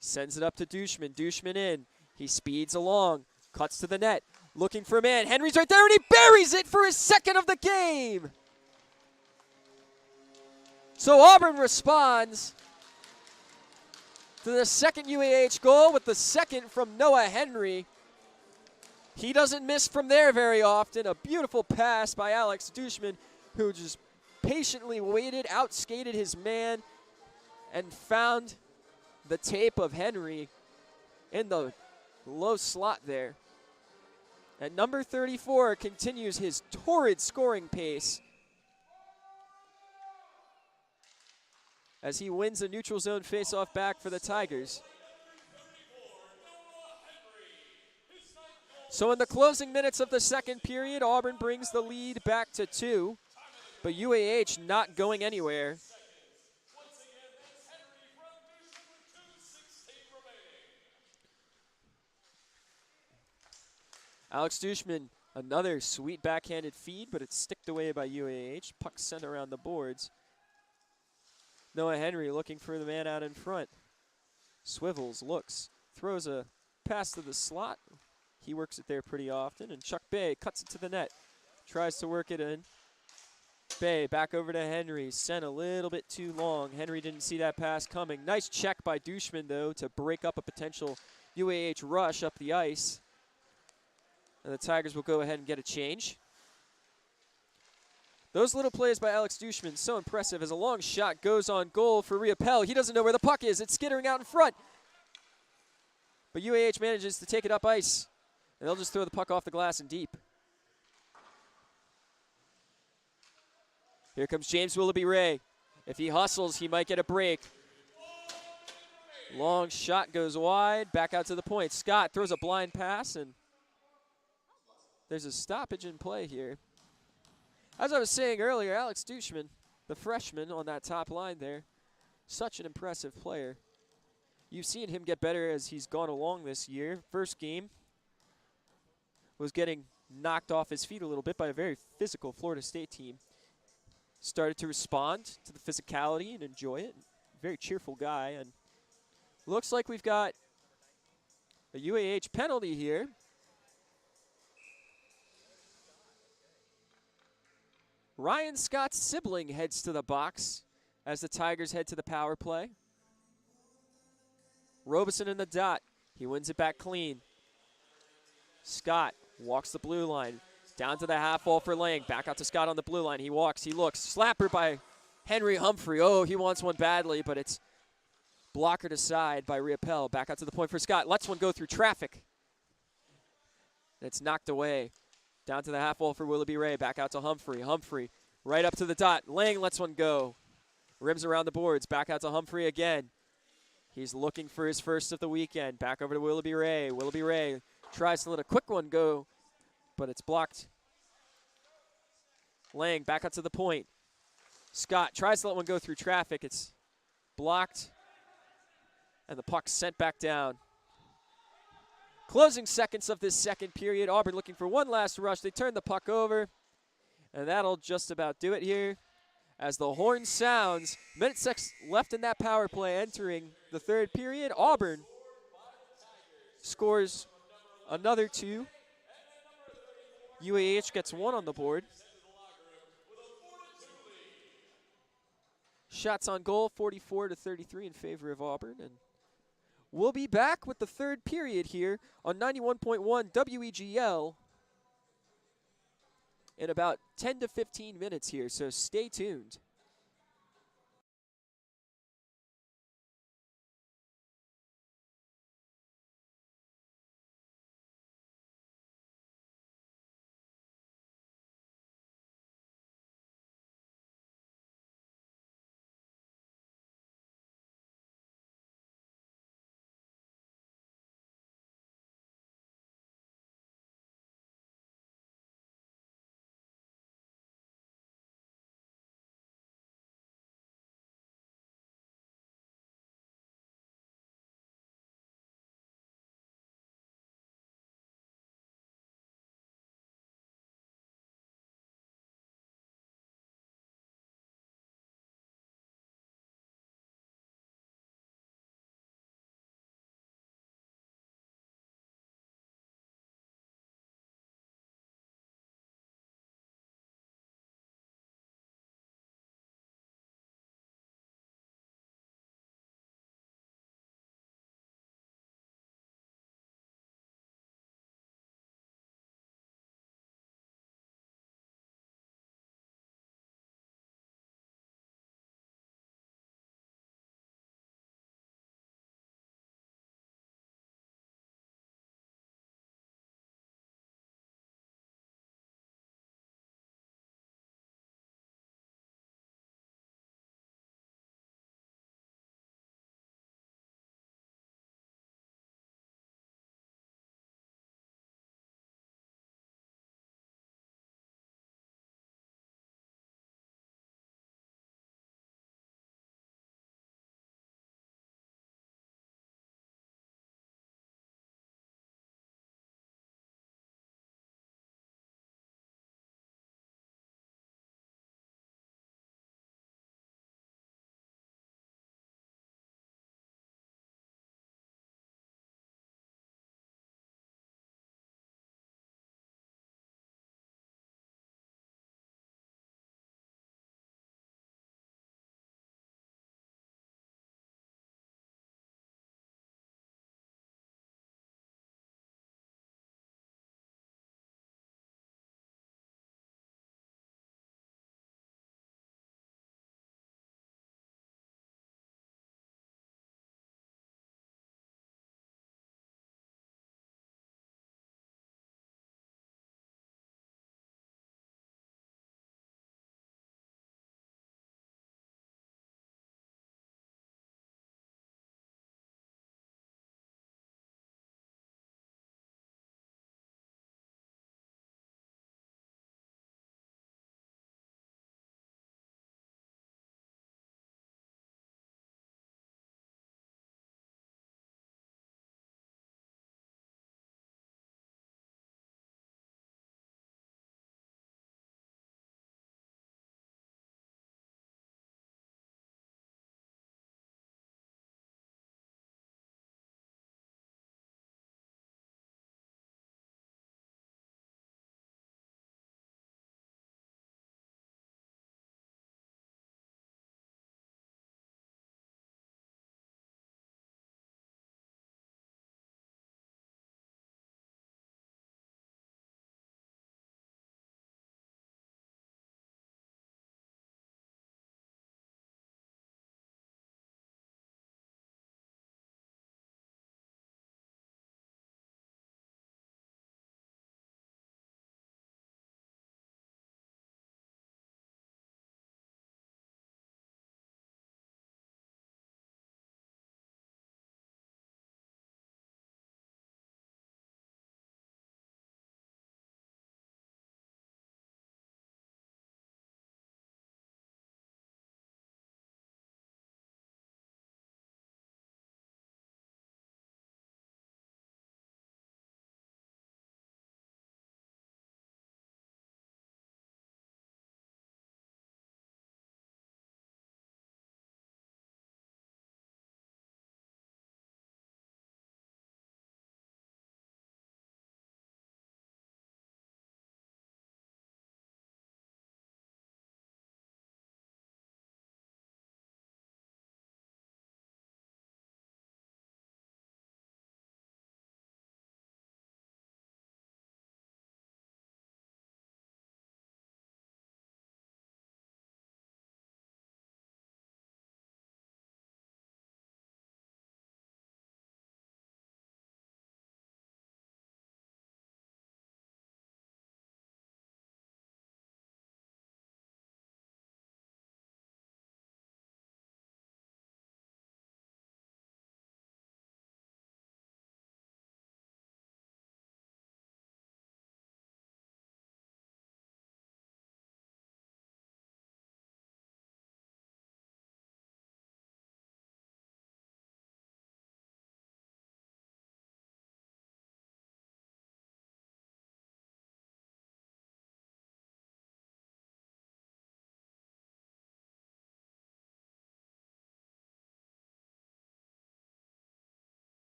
Speaker 1: Sends it up to Dushman. Dushman in. He speeds along. Cuts to the net. Looking for a man. Henry's right there, and he buries it for his second of the game. So Auburn responds to the second UAH goal with the second from Noah Henry. He doesn't miss from there very often. A beautiful pass by Alex Dushman, who just patiently waited, outskated his man, and found the tape of Henry in the low slot there. And number 34 continues his torrid scoring pace as he wins a neutral zone faceoff back for the Tigers. So in the closing minutes of the second period, Auburn brings the lead back to 2, but UAH not going anywhere. Alex Dushman, another sweet backhanded feed, but it's sticked away by UAH. Puck sent around the boards. Noah Henry looking for the man out in front. Swivels, looks, throws a pass to the slot. He works it there pretty often, and Chuck Bay cuts it to the net. Tries to work it in. Bay back over to Henry, sent a little bit too long. Henry didn't see that pass coming. Nice check by Dushman, though, to break up a potential UAH rush up the ice. And the Tigers will go ahead and get a change. Those little plays by Alex Dushman, so impressive as a long shot goes on goal for Riopelle. He doesn't know where the puck is. It's skittering out in front. But UAH manages to take it up ice. And they'll just throw the puck off the glass and deep. Here comes James Willoughby-Ray. If he hustles, he might get a break. Long shot goes wide, back out to the point. Scott throws a blind pass, and there's a stoppage in play here. As I was saying earlier, Alex Dushman, the freshman on that top line there, such an impressive player. You've seen him get better as he's gone along this year. First game was getting knocked off his feet a little bit by a very physical Florida State team. Started to respond to the physicality and enjoy it. Very cheerful guy. And looks like we've got a UAH penalty here. Ryan Scott's sibling heads to the box as the Tigers head to the power play. Robeson in the dot. He wins it back clean. Scott walks the blue line. Down to the half wall for Lang. Back out to Scott on the blue line. He walks, he looks. Slapper by Henry Humphrey. Oh, he wants one badly, but it's blockered aside by Riopelle. Back out to the point for Scott. Lets one go through traffic. It's knocked away. Down to the half wall for Willoughby-Ray. Back out to Humphrey. Humphrey right up to the dot. Lang lets one go. Rims around the boards. Back out to Humphrey again. He's looking for his first of the weekend. Back over to Willoughby-Ray. Willoughby-Ray tries to let a quick one go, but it's blocked. Lang back out to the point. Scott tries to let one go through traffic. It's blocked, and the puck sent back down. Closing seconds of this second period. Auburn looking for one last rush. They turn the puck over, and that'll just about do it here. As the horn sounds, minute 6 left in that power play entering the third period. Auburn scores another 2. UAH gets 1 on the board. Shots on goal, 44-33 in favor of Auburn. And we'll be back with the third period here on 91.1 WEGL in about 10 to 15 minutes here, so stay tuned.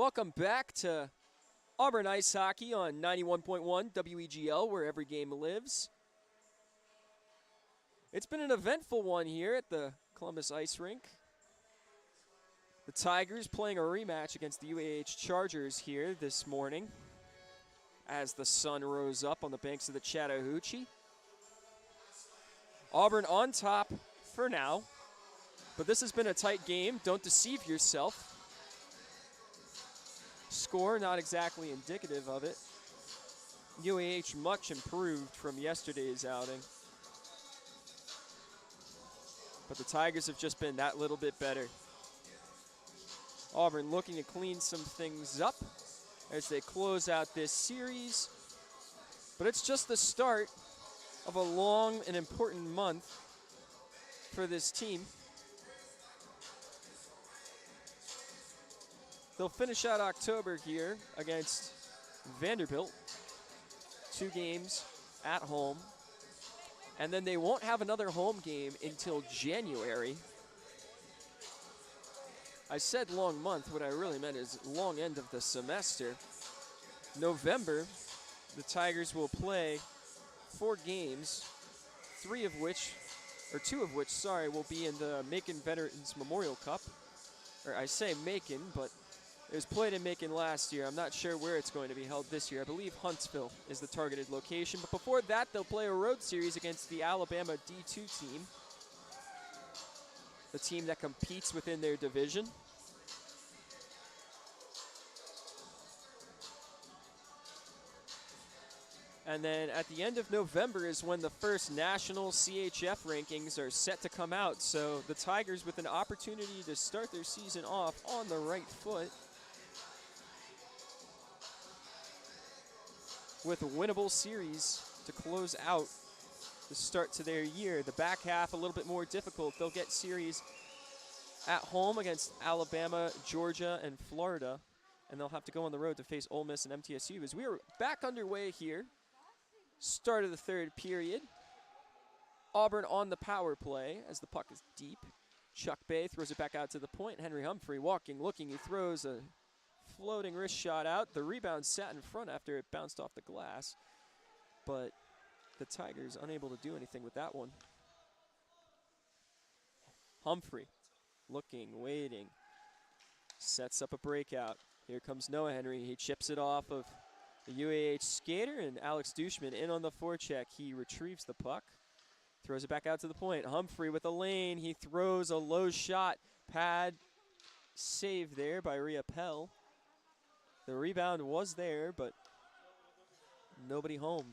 Speaker 1: Welcome back to Auburn Ice Hockey on 91.1 WEGL, where every game lives. It's been an eventful one here at the Columbus Ice Rink. The Tigers playing a rematch against the UAH Chargers here this morning as the sun rose up on the banks of the Chattahoochee. Auburn on top for now, but this has been a tight game. Don't deceive yourself. Score not exactly indicative of it. UAH much improved from yesterday's outing. But the Tigers have just been that little bit better. Auburn looking to clean some things up as they close out this series. But it's just the start of a long and important month for this team. They'll finish out October here against Vanderbilt. 2 games at home. And then they won't have another home game until January. I said long month. What I really meant is long end of the semester. November, the Tigers will play 4 games, 2 of which, will be in the Macon Veterans Memorial Cup. Or I say Macon, but it was played in Macon last year. I'm not sure where it's going to be held this year. I believe Huntsville is the targeted location. But before that, they'll play a road series against the Alabama D2 team, the team that competes within their division. And then at the end of November is when the first national CHF rankings are set to come out. So the Tigers with an opportunity to start their season off on the right foot with a winnable series to close out the start to their year. The back half a little bit more difficult. They'll get series at home against Alabama, Georgia, and Florida. And they'll have to go on the road to face Ole Miss and MTSU. As we are back underway here, start of the third period. Auburn on the power play as the puck is deep. Chuck Bay throws it back out to the point. Henry Humphrey walking, looking. He throws a floating wrist shot out. The rebound sat in front after it bounced off the glass. But the Tigers unable to do anything with that one. Humphrey looking, waiting. Sets up a breakout. Here comes Noah Henry. He chips it off of the UAH skater, and Alex Dushman in on the forecheck. He retrieves the puck. Throws it back out to the point. Humphrey with a lane. He throws a low shot. Pad save there by Rhea Pell. The rebound was there, but nobody home.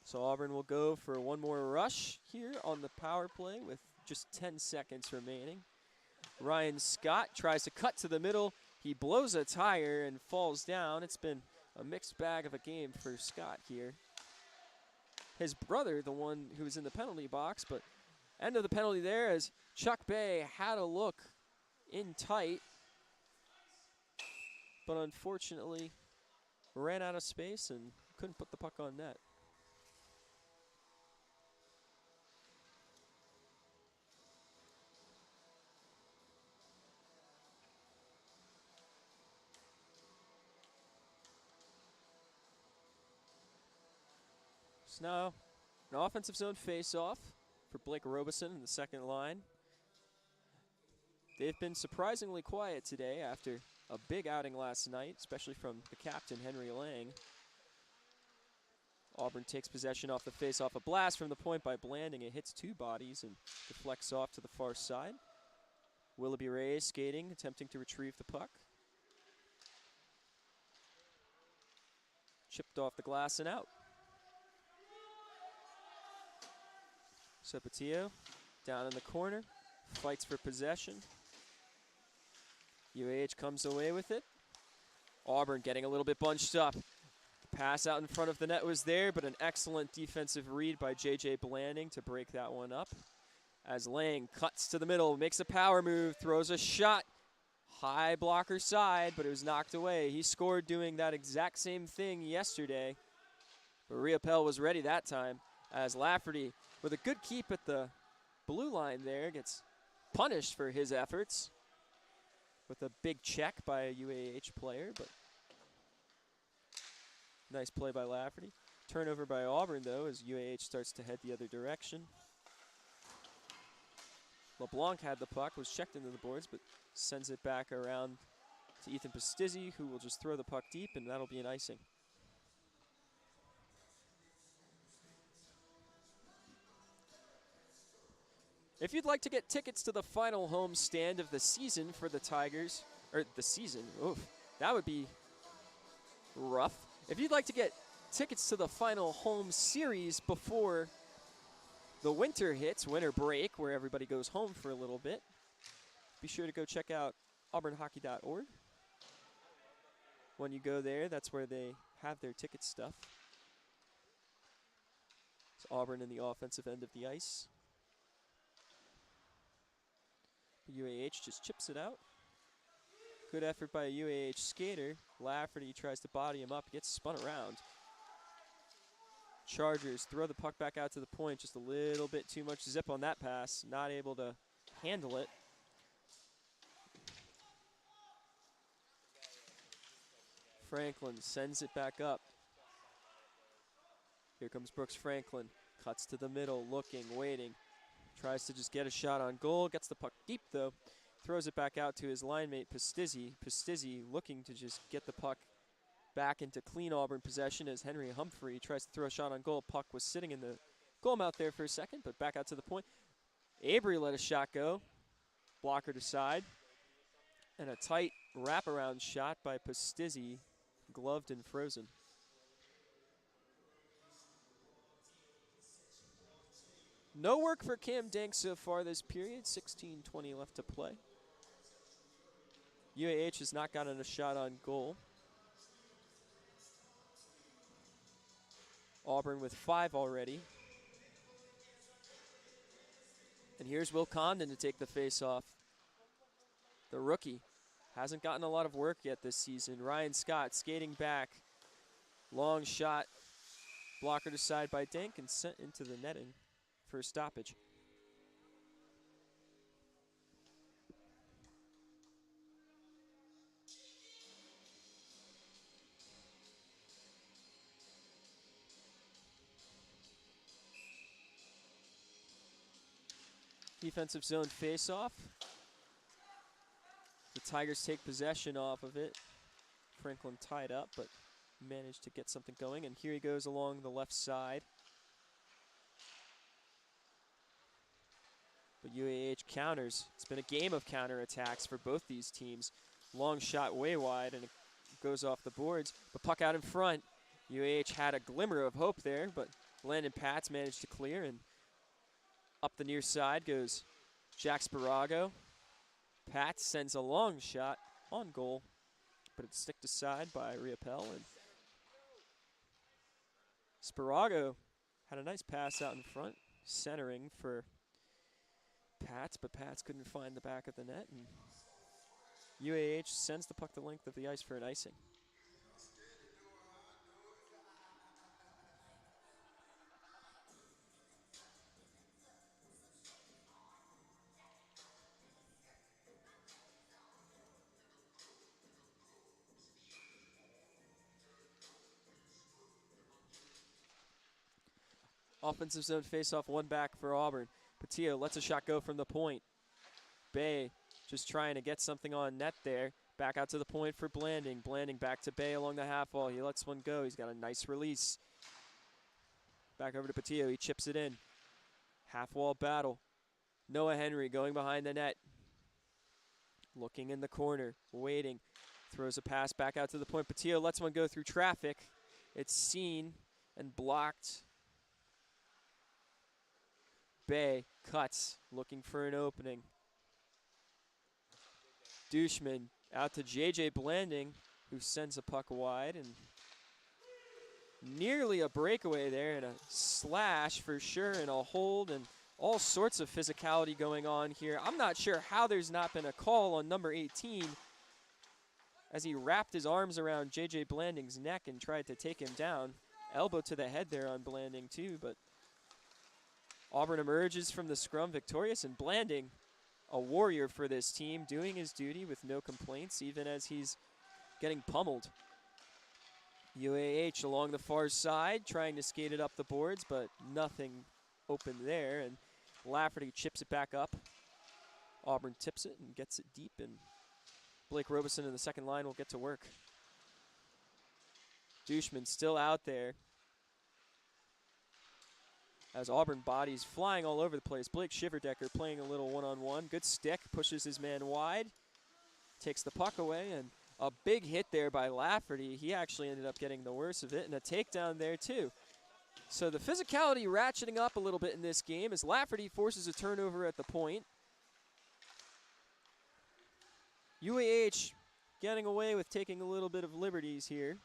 Speaker 1: So Auburn will go for one more rush here on the power play with just 10 seconds remaining. Ryan Scott tries to cut to the middle. He blows a tire and falls down. It's been a mixed bag of a game for Scott here. His brother, the one who was in the penalty box, but end of the penalty there as Chuck Bay had a look in tight, but unfortunately ran out of space and couldn't put the puck on net. So now an offensive zone face-off for Blake Robeson in the second line. They've been surprisingly quiet today after a big outing last night, especially from the captain, Henry Lang. Auburn takes possession off the face-off. A blast from the point by Blanding. It hits 2 bodies and deflects off to the far side. Willoughby Ray skating, attempting to retrieve the puck. Chipped off the glass and out. Sapatillo down in the corner, fights for possession. UAH comes away with it. Auburn getting a little bit bunched up. The pass out in front of the net was there, but an excellent defensive read by J.J. Blanding to break that one up. As Lang cuts to the middle, makes a power move, throws a shot. High blocker side, but it was knocked away. He scored doing that exact same thing yesterday. But Rhea Pell was ready that time as Lafferty, with a good keep at the blue line there, gets punished for his efforts. with a big check by a UAH player, but nice play by Lafferty. Turnover by Auburn, though, as UAH starts to head the other direction. LeBlanc had the puck, was checked into the boards, but sends it back around to Ethan Pastizzi, who will just throw the puck deep, and that'll be an icing. If you'd like to get tickets to the final home stand of the season for the Tigers, or the season, oof, that would be rough. If you'd like to get tickets to the final home series before the winter hits, winter break, where everybody goes home for a little bit, be sure to go check out auburnhockey.org. When you go there, that's where they have their ticket stuff. It's Auburn in the offensive end of the ice. UAH just chips it out. Good effort by a UAH skater. Lafferty tries to body him up, gets spun around. Chargers throw the puck back out to the point, just a little bit too much zip on that pass, not able to handle it. Franklin sends it back up. Here comes Brooks Franklin, cuts to the middle, looking, waiting. Tries to just get a shot on goal, gets the puck deep though. Throws it back out to his line mate, Pastizzi. Pastizzi looking to just get the puck back into clean Auburn possession as Henry Humphrey tries to throw a shot on goal. Puck was sitting in the goal mouth there for a second, but back out to the point. Avery let a shot go. Blocker to side. And a tight wraparound shot by Pastizzi, gloved and frozen. No work for Cam Dank so far this period. 16:20 left to play. UAH has not gotten a shot on goal. Auburn with 5 already. And here's Will Condon to take the face-off. The rookie hasn't gotten a lot of work yet this season. Ryan Scott skating back. Long shot. Blocker to side by Dank and sent into the netting for a stoppage. Defensive zone face-off. The Tigers take possession off of it. Franklin tied up, but managed to get something going. And here he goes along the left side. But UAH counters. It's been a game of counterattacks for both these teams. Long shot way wide, and it goes off the boards. But puck out in front. UAH had a glimmer of hope there, but Landon Pats managed to clear, and up the near side goes Jack Sparago. Pats sends a long shot on goal, but it's sticked aside by Riopel. And Sparago had a nice pass out in front, centering for Pats, but Pats couldn't find the back of the net, and UAH sends the puck the length of the ice for an icing. Offensive zone faceoff, one back for Auburn. Patillo lets a shot go from the point. Bay just trying to get something on net there. Back out to the point for Blanding. Blanding back to Bay along the half wall. He lets one go. He's got a nice release. Back over to Patillo. He chips it in. Half wall battle. Noah Henry going behind the net. Looking in the corner. Waiting. Throws a pass back out to the point. Patillo lets one go through traffic. It's seen and blocked. Bay cuts, looking for an opening. Douchman out to J.J. Blanding, who sends a puck wide, and nearly a breakaway there, and a slash for sure, and a hold, and all sorts of physicality going on here. I'm not sure how there's not been a call on number 18 as he wrapped his arms around J.J. Blanding's neck and tried to take him down. Elbow to the head there on Blanding too, but Auburn emerges from the scrum victorious, and Blanding a warrior for this team, doing his duty with no complaints, even as he's getting pummeled. UAH along the far side, trying to skate it up the boards, but nothing open there, and Lafferty chips it back up. Auburn tips it and gets it deep, and Blake Robeson in the second line will get to work. Dushman still out there as Auburn bodies flying all over the place. Blake Shiverdecker playing a little one-on-one. Good stick, pushes his man wide, takes the puck away, and a big hit there by Lafferty. He actually ended up getting the worst of it, and a takedown there too. So the physicality ratcheting up a little bit in this game as Lafferty forces a turnover at the point. UAH getting away with taking a little bit of liberties here.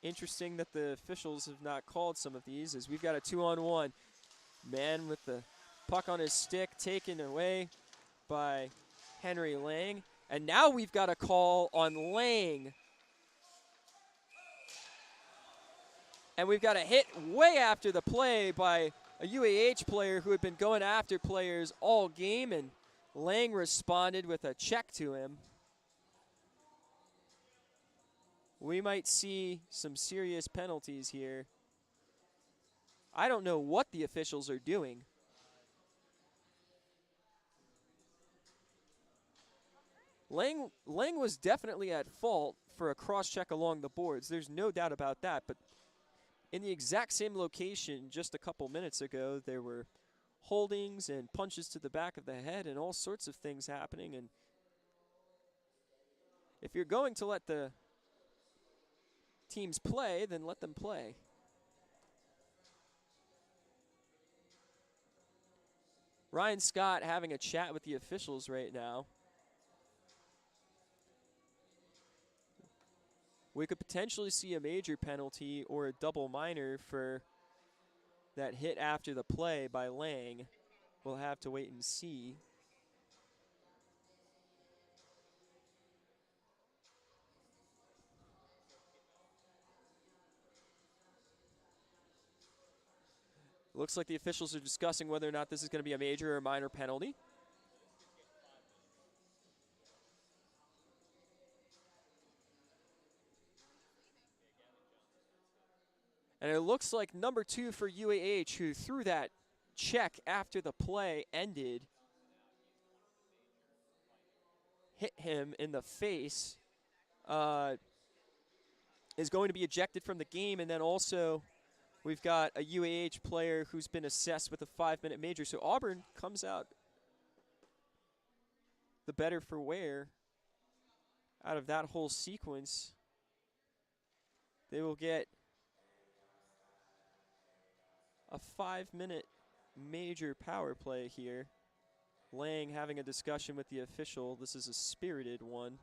Speaker 1: Interesting that the officials have not called some of these, as we've got a 2-on-1. Man with the puck on his stick taken away by Henry Lang. And now we've got a call on Lang. And we've got a hit way after the play by a UAH player who had been going after players all game, and Lang responded with a check to him. We might see some serious penalties here. I don't know what the officials are doing. Lang was definitely at fault for a cross-check along the boards. There's no doubt about that. But in the exact same location just a couple minutes ago, there were holdings and punches to the back of the head and all sorts of things happening. And if you're going to let the teams play, then let them play. Ryan Scott having a chat with the officials right now. We could potentially see a major penalty or a double minor for that hit after the play by Lang. We'll have to wait and see. Looks like the officials are discussing whether or not this is going to be a major or a minor penalty. And it looks like number 2 for UAH, who threw that check after the play ended, hit him in the face, is going to be ejected from the game. And then also we've got a UAH player who's been assessed with a 5-minute major. So Auburn comes out the better for wear out of that whole sequence. They will get a 5-minute major power play here. Lang having a discussion with the official. This is a spirited one.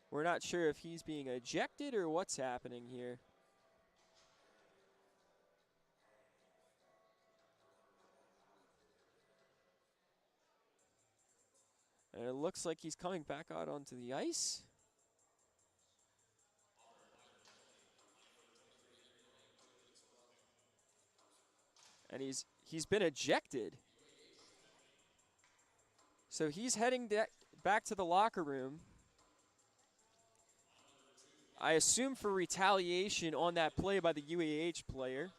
Speaker 1: We're not sure if he's being ejected or what's happening here. And it looks like he's coming back out onto the ice. And he's been ejected. So he's heading back to the locker room. I assume for retaliation on that play by the UAH player.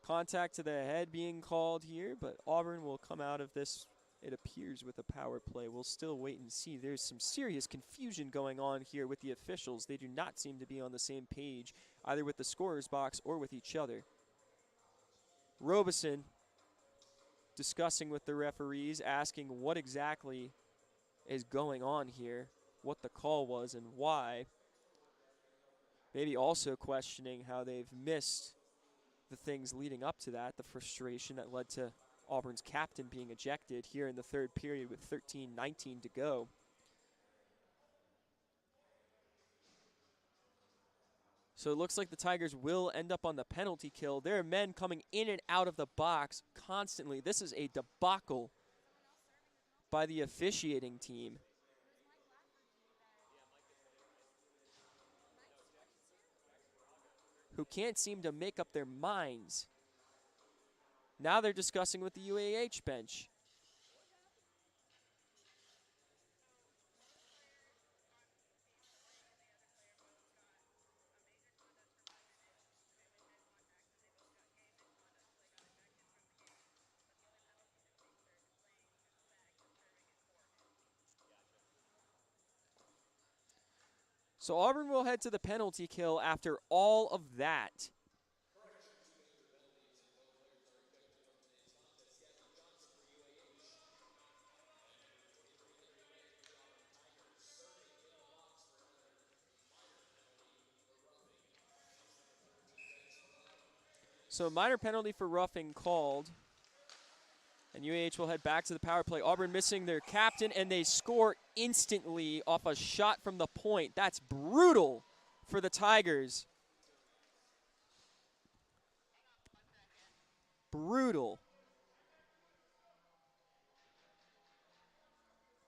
Speaker 1: Contact to the head being called here, but Auburn will come out of this, it appears, with a power play. We'll still wait and see. There's some serious confusion going on here with the officials. They do not seem to be on the same page, either with the scorer's box or with each other. Robeson discussing with the referees, asking what exactly is going on here, what the call was and why. Maybe also questioning how they've missed the things leading up to that, the frustration that led to Auburn's captain being ejected here in the third period with 13:19 to go. So it looks like the Tigers will end up on the penalty kill. There are men coming in and out of the box constantly. This is a debacle by the officiating team. who can't seem to make up their minds. Now they're discussing with the UAH bench. So Auburn will head to the penalty kill after all of that. So minor penalty for roughing called. And UAH will head back to the power play. Auburn missing their captain, and they score instantly off a shot from the point. That's brutal for the Tigers. Brutal.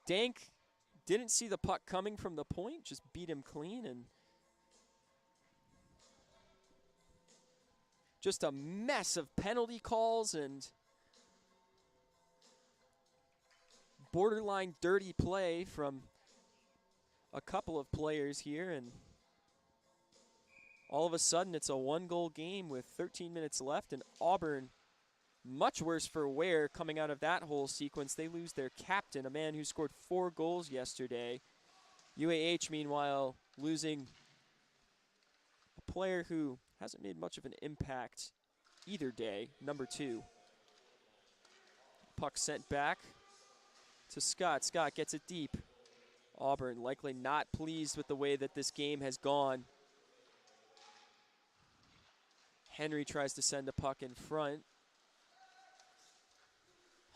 Speaker 1: Dank didn't see the puck coming from the point, just beat him clean, and just a mess of penalty calls and borderline dirty play from a couple of players here, and all of a sudden it's a one-goal game with 13 minutes left, and Auburn, much worse for wear coming out of that whole sequence. They lose their captain, a man who scored 4 goals yesterday. UAH, meanwhile, losing a player who hasn't made much of an impact either day, number 2. Puck sent back to Scott. Scott gets it deep. Auburn likely not pleased with the way that this game has gone. Henry tries to send a puck in front.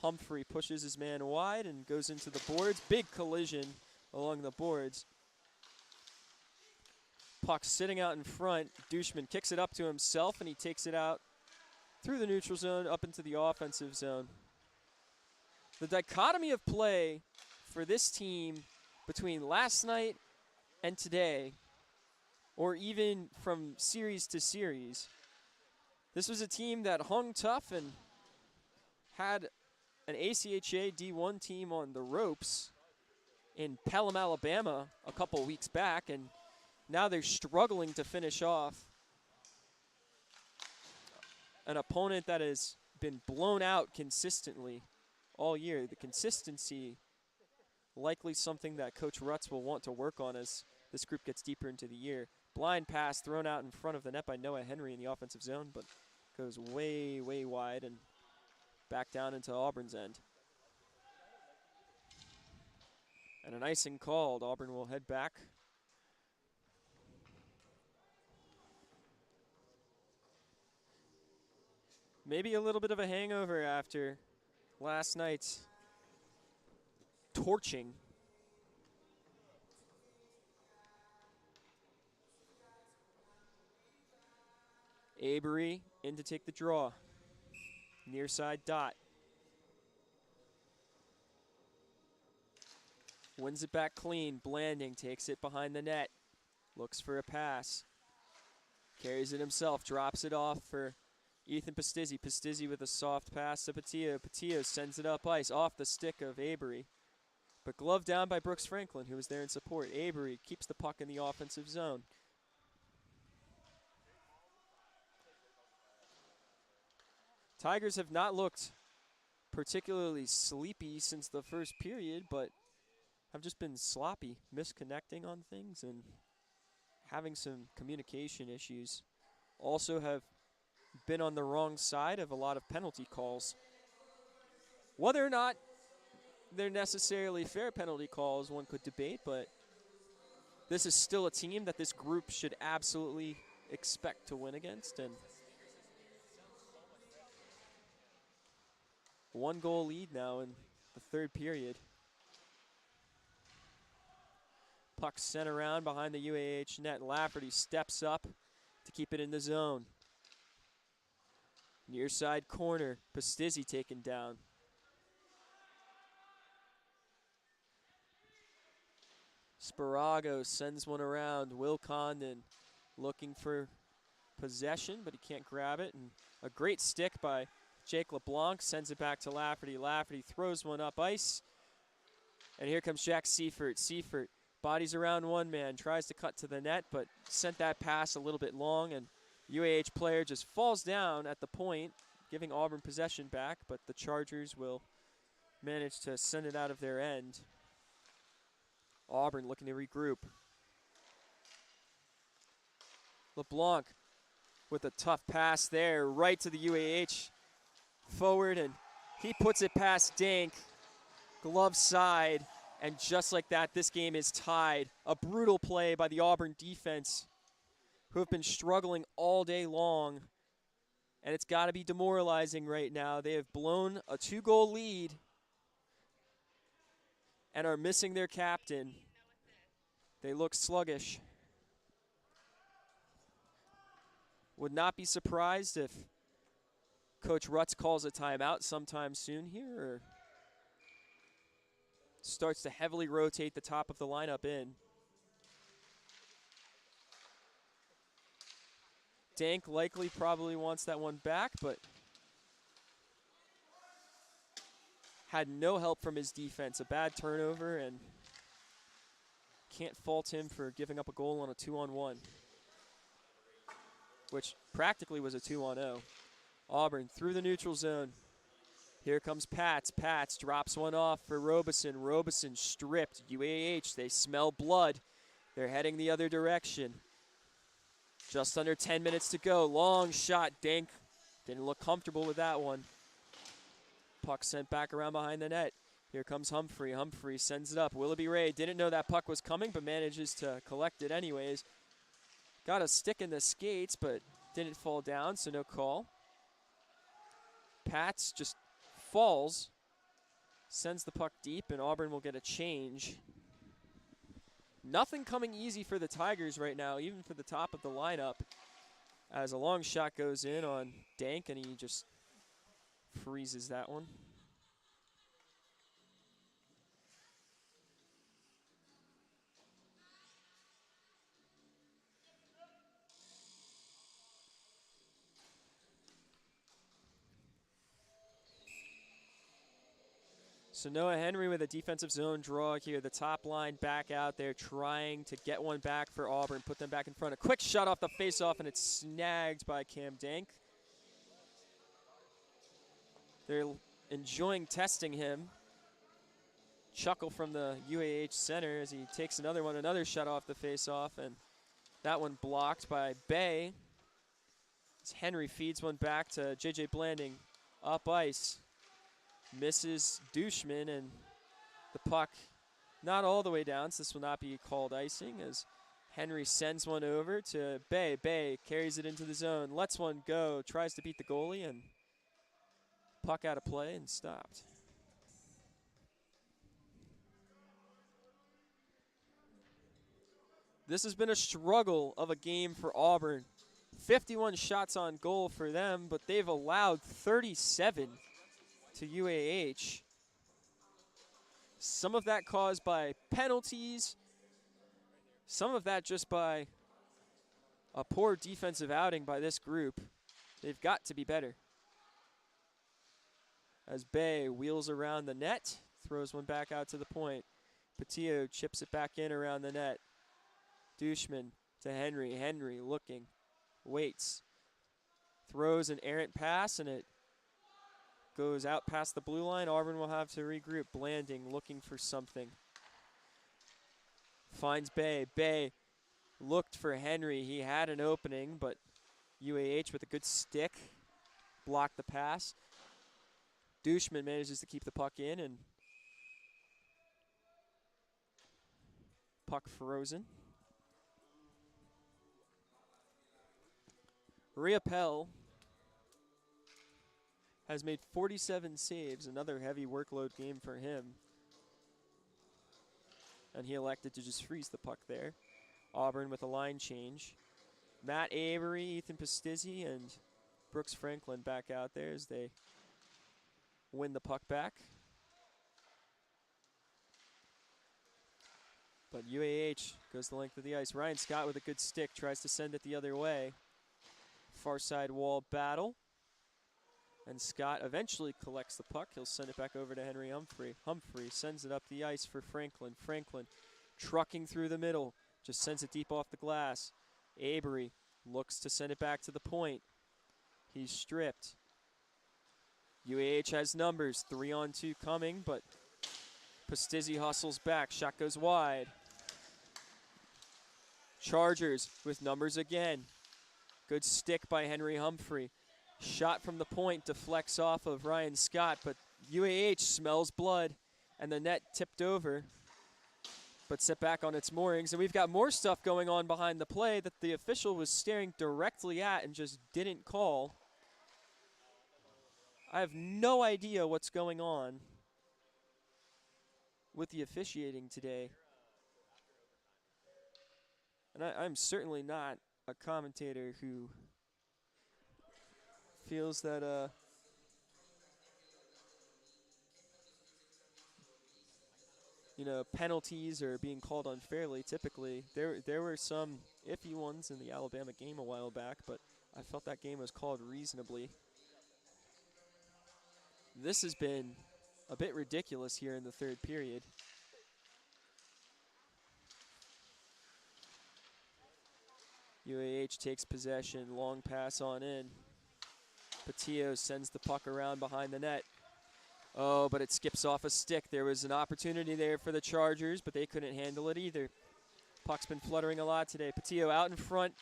Speaker 1: Humphrey pushes his man wide and goes into the boards. Big collision along the boards. Puck sitting out in front. Dushman kicks it up to himself, and he takes it out through the neutral zone up into the offensive zone. The dichotomy of play for this team between last night and today, or even from series to series, this was a team that hung tough and had an ACHA D1 team on the ropes in Pelham, Alabama a couple weeks back, and now they're struggling to finish off an opponent that has been blown out consistently all year. The consistency, likely something that Coach Rutz will want to work on as this group gets deeper into the year. Blind pass thrown out in front of the net by Noah Henry in the offensive zone, but goes way, way wide and back down into Auburn's end. And an icing called. Auburn will head back. Maybe a little bit of a hangover after last night's torching. Avery in to take the draw. Near side dot. Wins it back clean. Blanding takes it behind the net. Looks for a pass. Carries it himself. Drops it off for Ethan Pastizzi. Pastizzi with a soft pass to Patillo. Patillo sends it up ice off the stick of Avery. But gloved down by Brooks Franklin, who was there in support. Avery keeps the puck in the offensive zone. Tigers have not looked particularly sleepy since the first period, but have just been sloppy, misconnecting on things and having some communication issues. Also have been on the wrong side of a lot of penalty calls. Whether or not they're necessarily fair penalty calls, one could debate, but this is still a team that this group should absolutely expect to win against. And one goal lead now in the third period. Puck sent around behind the UAH net. Lafferty steps up to keep it in the zone. Near side corner, Pastizzi taken down. Sparago sends one around. Will Condon looking for possession, but he can't grab it. And a great stick by Jake LeBlanc sends it back to Lafferty. Lafferty throws one up ice. And here comes Jack Seifert. Seifert bodies around one man, tries to cut to the net, but sent that pass a little bit long, and UAH player just falls down at the point, giving Auburn possession back, but the Chargers will manage to send it out of their end. Auburn looking to regroup. LeBlanc with a tough pass there, right to the UAH forward, and he puts it past Dank, glove side, and just like that, this game is tied. A brutal play by the Auburn defense, who have been struggling all day long, and it's got to be demoralizing right now. They have blown a 2-goal lead and are missing their captain. They look sluggish. Would not be surprised if Coach Rutz calls a timeout sometime soon here, or starts to heavily rotate the top of the lineup in. Dank likely probably wants that one back, but had no help from his defense. A bad turnover, and can't fault him for giving up a goal on a 2-on-1, which practically was a 2-on-0. Auburn through the neutral zone. Here comes Pats. Pats drops one off for Robeson. Robeson stripped. UAH, they smell blood. They're heading the other direction. Just under 10 minutes to go. Long shot. Dank didn't look comfortable with that one. Puck sent back around behind the net. Here comes Humphrey. Humphrey sends it up. Willoughby Ray didn't know that puck was coming, but manages to collect it anyways. Got a stick in the skates, but didn't fall down, so no call. Pats just falls, sends the puck deep, and Auburn will get a change. Nothing coming easy for the Tigers right now, even for the top of the lineup, as a long shot goes in on Dank, and he just freezes that one. So Noah Henry with a defensive zone draw here. The top line back out there trying to get one back for Auburn, put them back in front. A quick shot off the faceoff, and it's snagged by Cam Dank. They're enjoying testing him. Chuckle from the UAH center as he takes another one, another shot off the faceoff, and that one blocked by Bay. As Henry feeds one back to J.J. Blanding up ice. Misses Douchman, and the puck not all the way down, so this will not be called icing as Henry sends one over to Bay. Bay carries it into the zone, lets one go, tries to beat the goalie, and puck out of play and stopped. This has been a struggle of a game for Auburn. 51 shots on goal for them, but they've allowed 37 to UAH. Some of that caused by penalties, some of that just by a poor defensive outing by this group. They've got to be better. As Bay wheels around the net, throws one back out to the point. Patillo chips it back in around the net. Douchman to Henry. Henry looking, waits, throws an errant pass, and it goes out past the blue line. Auburn will have to regroup. Blanding looking for something. Finds Bay. Bay looked for Henry. He had an opening, but UAH with a good stick blocked the pass. Douchman manages to keep the puck in, and puck frozen. Riopel has made 47 saves, another heavy workload game for him. And he elected to just freeze the puck there. Auburn with a line change. Matt Avery, Ethan Pastizzi, and Brooks Franklin back out there as they win the puck back. But UAH goes the length of the ice. Ryan Scott with a good stick, tries to send it the other way. far side wall battle. And Scott eventually collects the puck. He'll send it back over to Henry Humphrey. Humphrey sends it up the ice for Franklin. Franklin trucking through the middle. Just sends it deep off the glass. Avery looks to send it back to the point. He's stripped. UAH has numbers. 3-on-2 coming, but Pastizzi hustles back. Shot goes wide. Chargers with numbers again. Good stick by Henry Humphrey. Shot from the point deflects off of Ryan Scott, but UAH smells blood, and the net tipped over, but set back on its moorings. And we've got more stuff going on behind the play that the official was staring directly at and just didn't call. I have no idea what's going on with the officiating today. And I'm certainly not a commentator who feels that penalties are being called unfairly. Typically, there were some iffy ones in the Alabama game a while back, but I felt that game was called reasonably. This has been a bit ridiculous here in the third period. UAH takes possession, long pass on in. Patillo sends the puck around behind the net. Oh, but it skips off a stick. There was an opportunity there for the Chargers, but they couldn't handle it either. Puck's been fluttering a lot today. Patillo out in front,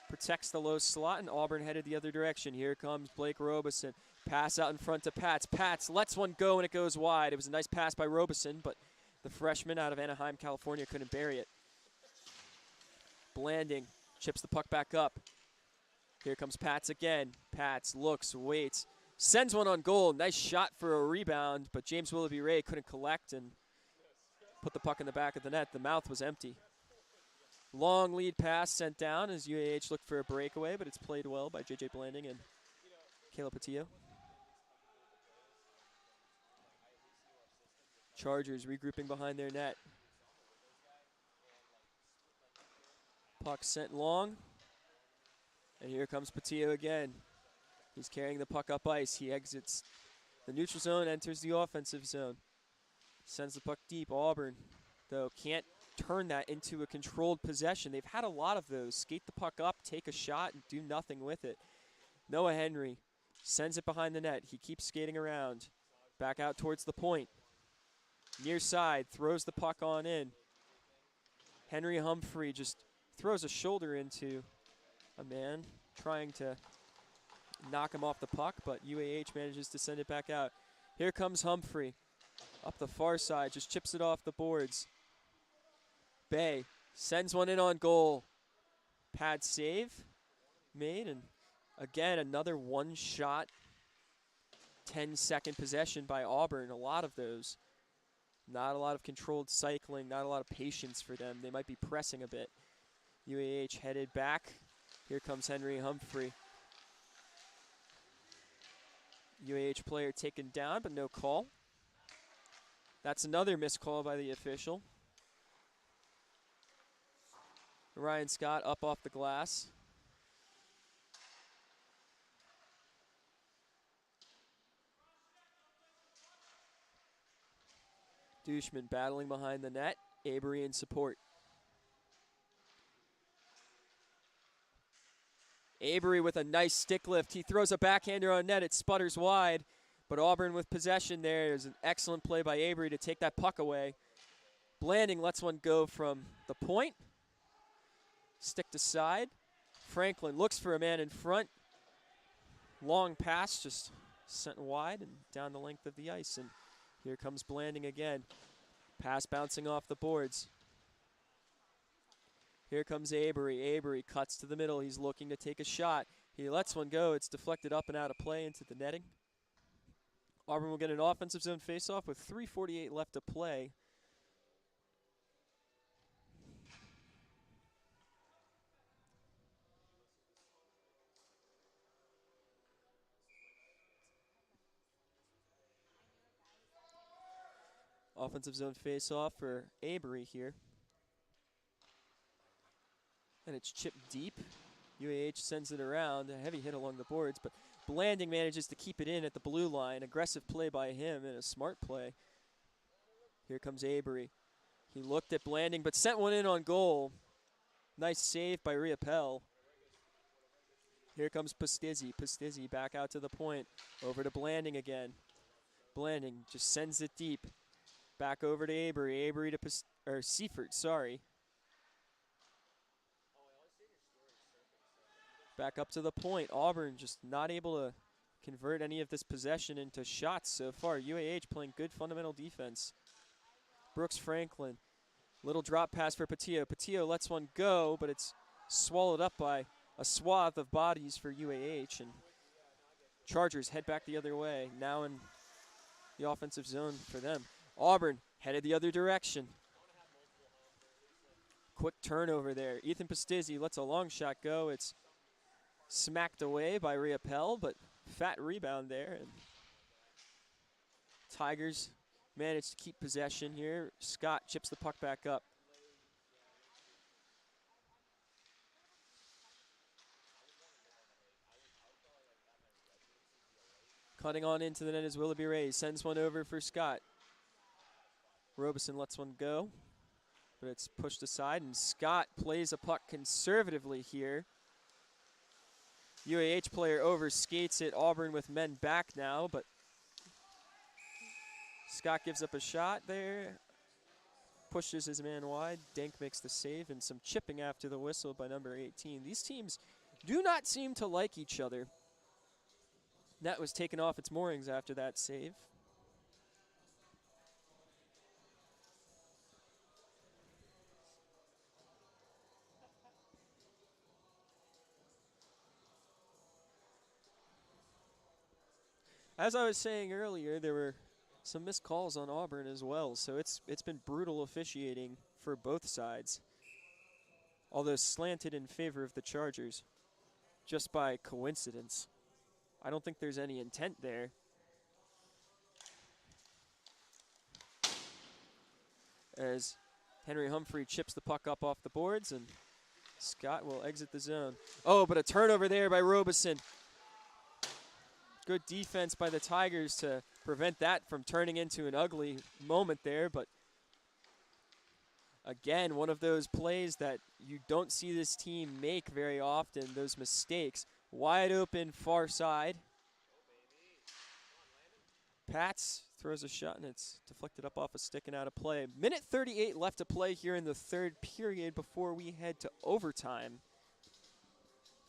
Speaker 1: protects the low slot, and Auburn headed the other direction. Here comes Blake Robeson. Pass out in front to Pats. Pats lets one go, and it goes wide. It was a nice pass by Robeson, but the freshman out of Anaheim, California, couldn't bury it. Blanding chips the puck back up. Here comes Pats again. Pats looks, waits, sends one on goal. Nice shot for a rebound, but James Willoughby Ray couldn't collect and put the puck in the back of the net. The mouth was empty. Long lead pass sent down as UAH looked for a breakaway, but it's played well by J.J. Blanding and Caleb Patillo. Chargers regrouping behind their net. Puck sent long. And here comes Patillo again. He's carrying the puck up ice. He exits the neutral zone, enters the offensive zone. Sends the puck deep. Auburn, though, can't turn that into a controlled possession. They've had a lot of those. Skate the puck up, take a shot, and do nothing with it. Noah Henry sends it behind the net. He keeps skating around. Back out towards the point. Near side, throws the puck on in. Henry Humphrey just throws a shoulder into a man trying to knock him off the puck, but UAH manages to send it back out. Here comes Humphrey up the far side, just chips it off the boards. Bay sends one in on goal. Pad save made, and again another one-shot 10-second possession by Auburn. A lot of those. Not a lot of controlled cycling, not a lot of patience for them. They might be pressing a bit. UAH headed back. Here comes Henry Humphrey. UAH player taken down, but no call. That's another missed call by the official. Ryan Scott up off the glass. Dushman battling behind the net. Avery in support. Avery with a nice stick lift. He throws a backhander on net. It sputters wide, but Auburn with possession there. There's an excellent play by Avery to take that puck away. Blanding lets one go from the point. Stick to side. Franklin looks for a man in front. Long pass just sent wide and down the length of the ice. And here comes Blanding again. Pass bouncing off the boards. Here comes Avery. Avery cuts to the middle. He's looking to take a shot. He lets one go. It's deflected up and out of play into the netting. Auburn will get an offensive zone faceoff with 3:48 left to play. Offensive zone faceoff for Avery here. And it's chipped deep. UAH sends it around, a heavy hit along the boards, but Blanding manages to keep it in at the blue line. Aggressive play by him and a smart play. Here comes Avery. He looked at Blanding but sent one in on goal. Nice save by Riopel. Here comes Pastizzi. Pastizzi back out to the point. Over to Blanding again. Blanding just sends it deep. Back over to Avery. Avery to Seifert, sorry. Back up to the point. Auburn just not able to convert any of this possession into shots so far. UAH playing good fundamental defense. Brooks Franklin. Little drop pass for Patillo. Patillo lets one go, but it's swallowed up by a swath of bodies for UAH. And Chargers head back the other way. Now in the offensive zone for them. Auburn headed the other direction. Quick turnover there. Ethan Pastizzi lets a long shot go. It's smacked away by Riopel, but fat rebound there. And Tigers managed to keep possession here. Scott chips the puck back up. Cutting on into the net is Willoughby Ray. Sends one over for Scott. Robeson lets one go, but it's pushed aside, and Scott plays a puck conservatively here. UAH player overskates it. Auburn with men back now, but Scott gives up a shot there. Pushes his man wide. Denk makes the save, and some chipping after the whistle by number 18. These teams do not seem to like each other. Net was taken off its moorings after that save. As I was saying earlier, there were some missed calls on Auburn as well, so it's been brutal officiating for both sides, although slanted in favor of the Chargers just by coincidence. I don't think there's any intent there. As Henry Humphrey chips the puck up off the boards, and Scott will exit the zone. Oh, but a turnover there by Robeson. Good defense by the Tigers to prevent that from turning into an ugly moment there, but again, one of those plays that you don't see this team make very often, those mistakes. Wide open far side. Pats throws a shot, and it's deflected up off a stick and out of play. Minute 38 left to play here in the third period before we head to overtime.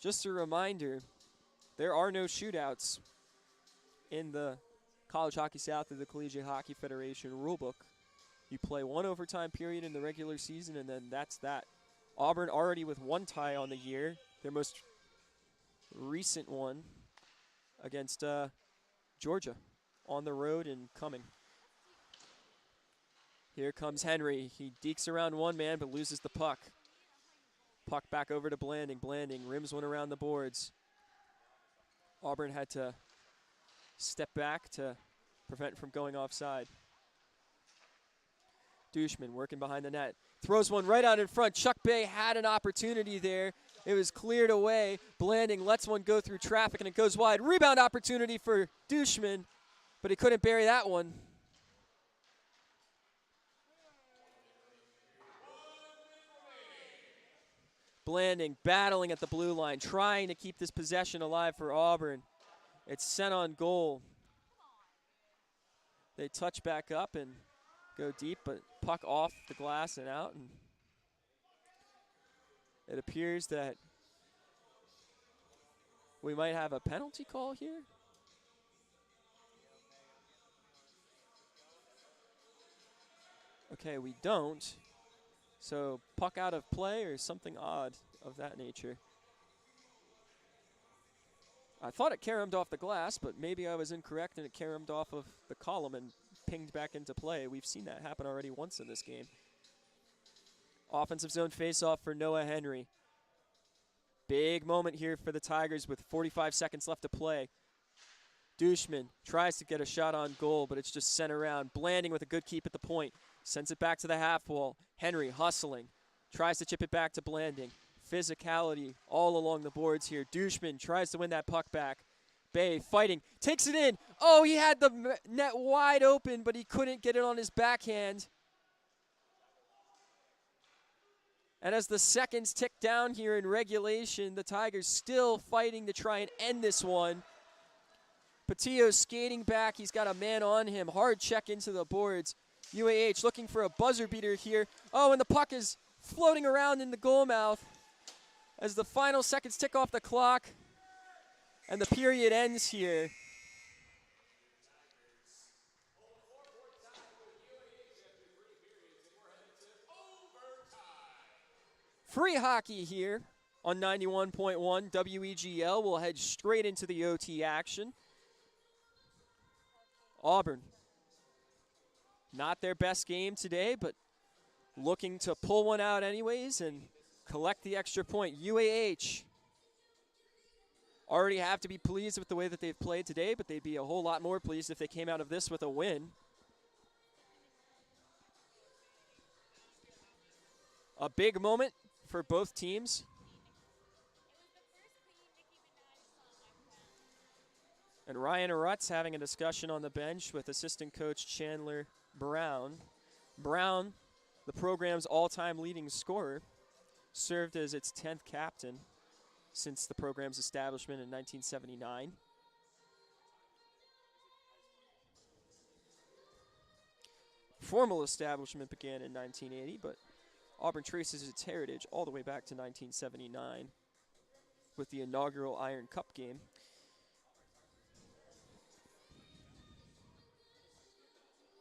Speaker 1: Just a reminder, there are no shootouts in the College Hockey South of the Collegiate Hockey Federation rulebook. You play one overtime period in the regular season, and then that's that. Auburn already with one tie on the year, their most recent one against Georgia on the road and coming. Here comes Henry. He dekes around one man but loses the puck. Puck back over to Blanding. Blanding rims one around the boards. Auburn had to step back to prevent from going offside. Dushman working behind the net. Throws one right out in front. Chuck Bay had an opportunity there. It was cleared away. Blanding lets one go through traffic, and it goes wide. Rebound opportunity for Dushman, but he couldn't bury that one. Blanding battling at the blue line, trying to keep this possession alive for Auburn. It's sent on goal. They touch back up and go deep, but puck off the glass and out. And it appears that we might have a penalty call here. Okay, we don't. So puck out of play or something odd of that nature. I thought it caromed off the glass, but maybe I was incorrect and it caromed off of the column and pinged back into play. We've seen that happen already once in this game. Offensive zone faceoff for Noah Henry. Big moment here for the Tigers with 45 seconds left to play. Dushman tries to get a shot on goal, but it's just sent around. Blanding with a good keep at the point. Sends it back to the half wall. Henry hustling. Tries to chip it back to Blanding. Physicality all along the boards here. Dushman tries to win that puck back. Bay fighting, takes it in. Oh, he had the net wide open, but he couldn't get it on his backhand. And as the seconds tick down here in regulation, the Tigers still fighting to try and end this one. Patillo skating back. He's got a man on him. Hard check into the boards. UAH looking for a buzzer beater here. Oh, and the puck is floating around in the goal mouth as the final seconds tick off the clock and the period ends here. Free hockey here on 91.1 WEGL. We'll head straight into the OT action. Auburn, not their best game today, but looking to pull one out anyways and collect the extra point. UAH already have to be pleased with the way that they've played today, but they'd be a whole lot more pleased if they came out of this with a win. A big moment for both teams. And Ryan Rutz having a discussion on the bench with assistant coach Chandler Brown. Brown, the program's all-time leading scorer, served as its 10th captain since the program's establishment in 1979. Formal establishment began in 1980, but Auburn traces its heritage all the way back to 1979 with the inaugural Iron Cup game.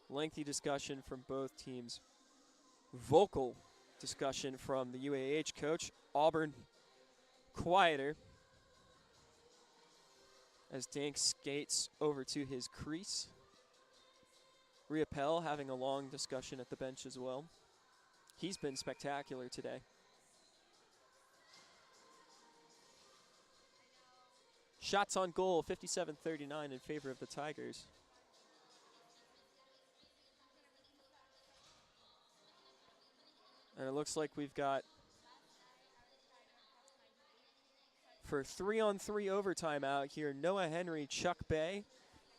Speaker 1: Lengthy discussion from both teams. Vocal discussion from the UAH coach. Auburn quieter as Dank skates over to his crease. Riopel having a long discussion at the bench as well. He's been spectacular today. Shots on goal, 57-39 in favor of the Tigers. And it looks like we've got, for 3-on-3 overtime out here, Noah Henry, Chuck Bay,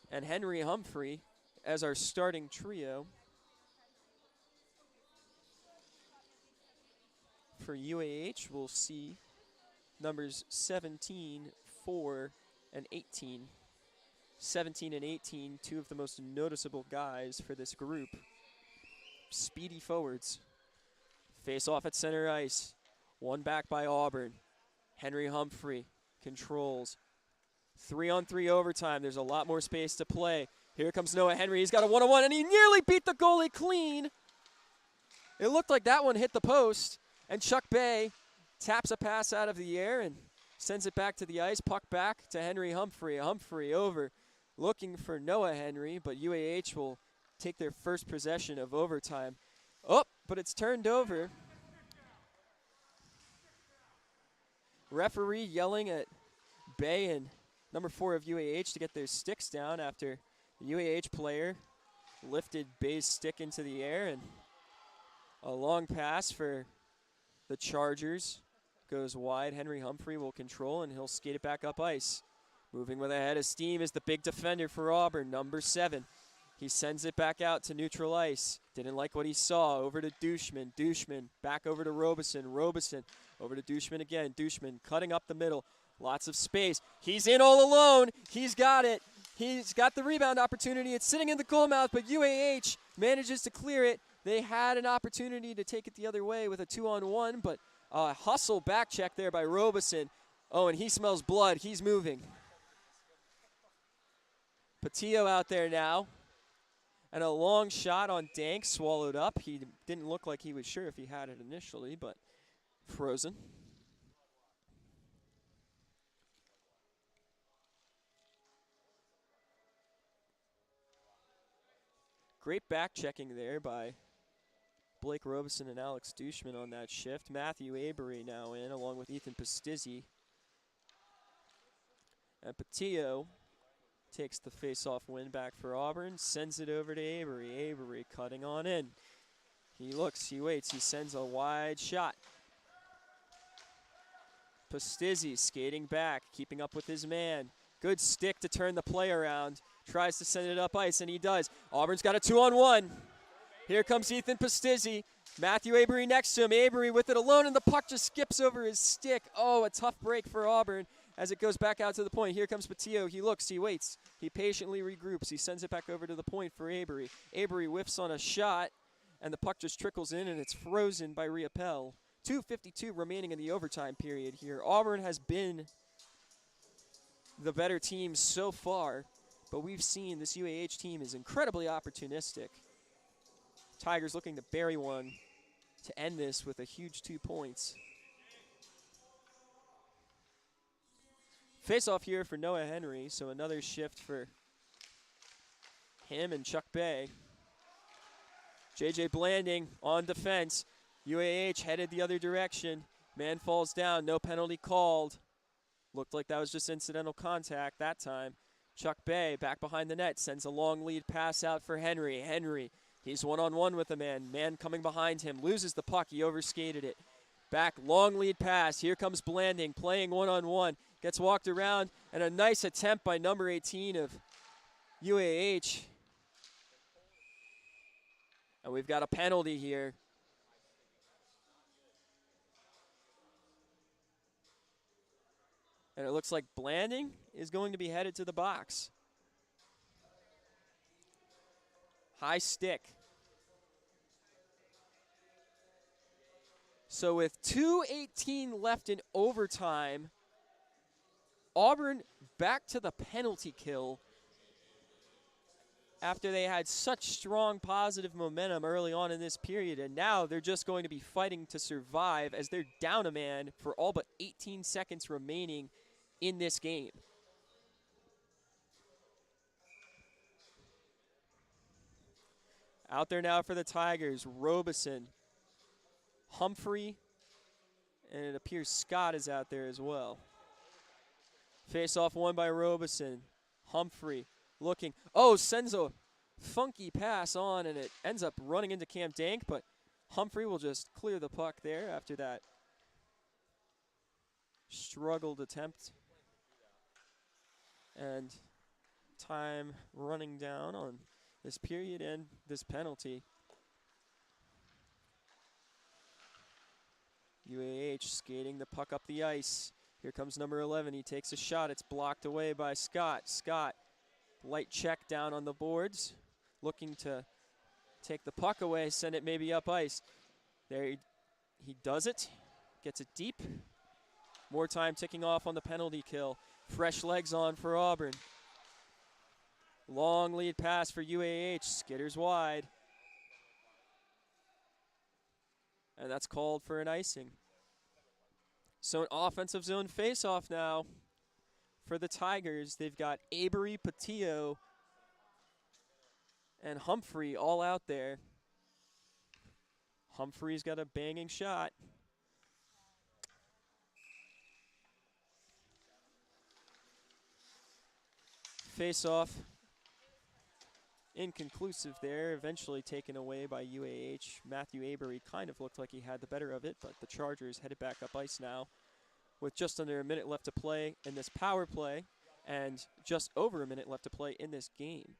Speaker 1: and Henry Humphrey as our starting trio. For UAH, we'll see numbers 17, 4, and 18. 17 and 18, two of the most noticeable guys for this group. Speedy forwards. Face off at center ice. One back by Auburn. Henry Humphrey controls. 3-on-3 overtime. There's a lot more space to play. Here comes Noah Henry. He's got a one-on-one, and he nearly beat the goalie clean. It looked like that one hit the post, and Chuck Bay taps a pass out of the air and sends it back to the ice. Puck back to Henry Humphrey. Humphrey over, looking for Noah Henry, but UAH will take their first possession of overtime. Oh, but it's turned over. Referee yelling at Bay and number 4 of UAH to get their sticks down after the UAH player lifted Bay's stick into the air, and a long pass for the Chargers goes wide. Henry Humphrey will control, and he'll skate it back up ice. Moving with a head of steam is the big defender for Auburn, number 7. He sends it back out to neutral ice. Didn't like what he saw. Over to Dushman. Dushman back over to Robeson. Robeson over to Dushman again. Dushman cutting up the middle. Lots of space. He's in all alone. He's got it. He's got the rebound opportunity. It's sitting in the goal mouth, but UAH manages to clear it. They had an opportunity to take it the other way with a 2-on-1, but a hustle back check there by Robeson. Oh, and he smells blood. He's moving. Patillo out there now. And a long shot on Dank, swallowed up. He didn't look like he was sure if he had it initially, but frozen. Great back checking there by Blake Robeson and Alex Dushman on that shift. Matthew Avery now in, along with Ethan Pastizzi. And Patillo takes the face-off win back for Auburn, sends it over to Avery. Avery cutting on in. He looks, he waits, he sends a wide shot. Pastizzi skating back, keeping up with his man. Good stick to turn the play around. Tries to send it up ice, and he does. Auburn's got a 2-on-1. Here comes Ethan Pastizzi. Matthew Avery next to him. Avery with it alone, and the puck just skips over his stick. Oh, a tough break for Auburn as it goes back out to the point. Here comes Patillo. He looks, he waits. He patiently regroups. He sends it back over to the point for Avery. Avery whiffs on a shot, and the puck just trickles in, and it's frozen by Riopelle. 2:52 remaining in the overtime period here. Auburn has been the better team so far, but we've seen this UAH team is incredibly opportunistic. Tigers looking to bury one to end this with a huge 2 points. Face-off here for Noah Henry, so another shift for him and Chuck Bay. J.J. Blanding on defense. UAH headed the other direction. Man falls down, no penalty called. Looked like that was just incidental contact that time. Chuck Bay back behind the net, sends a long lead pass out for Henry. Henry, he's one-on-one with a man. Man coming behind him, loses the puck, he overskated it. Back, long lead pass. Here comes Blanding, playing one-on-one. Gets walked around, and a nice attempt by number 18 of UAH. And we've got a penalty here. And it looks like Blanding is going to be headed to the box. High stick. So with 2:18 left in overtime, Auburn back to the penalty kill after they had such strong positive momentum early on in this period, and now they're just going to be fighting to survive as they're down a man for all but 18 seconds remaining in this game. Out there now for the Tigers, Robeson, Humphrey, and it appears Scott is out there as well. Face-off won by Robeson. Humphrey looking. Oh, sends a funky pass on, and it ends up running into Cam Dank, but Humphrey will just clear the puck there after that struggled attempt. And time running down on this period and this penalty. UAH skating the puck up the ice. Here comes number 11. He takes a shot. It's blocked away by Scott. Scott, light check down on the boards, looking to take the puck away, send it maybe up ice. There he does it, gets it deep. More time ticking off on the penalty kill. Fresh legs on for Auburn. Long lead pass for UAH, skitters wide. And that's called for an icing. So an offensive zone face-off now for the Tigers. They've got Avery, Patillo, and Humphrey all out there. Humphrey's got a banging shot. Face-off inconclusive there, eventually taken away by UAH. Matthew Avery kind of looked like he had the better of it, but the Chargers headed back up ice now with just under a minute left to play in this power play and just over a minute left to play in this game.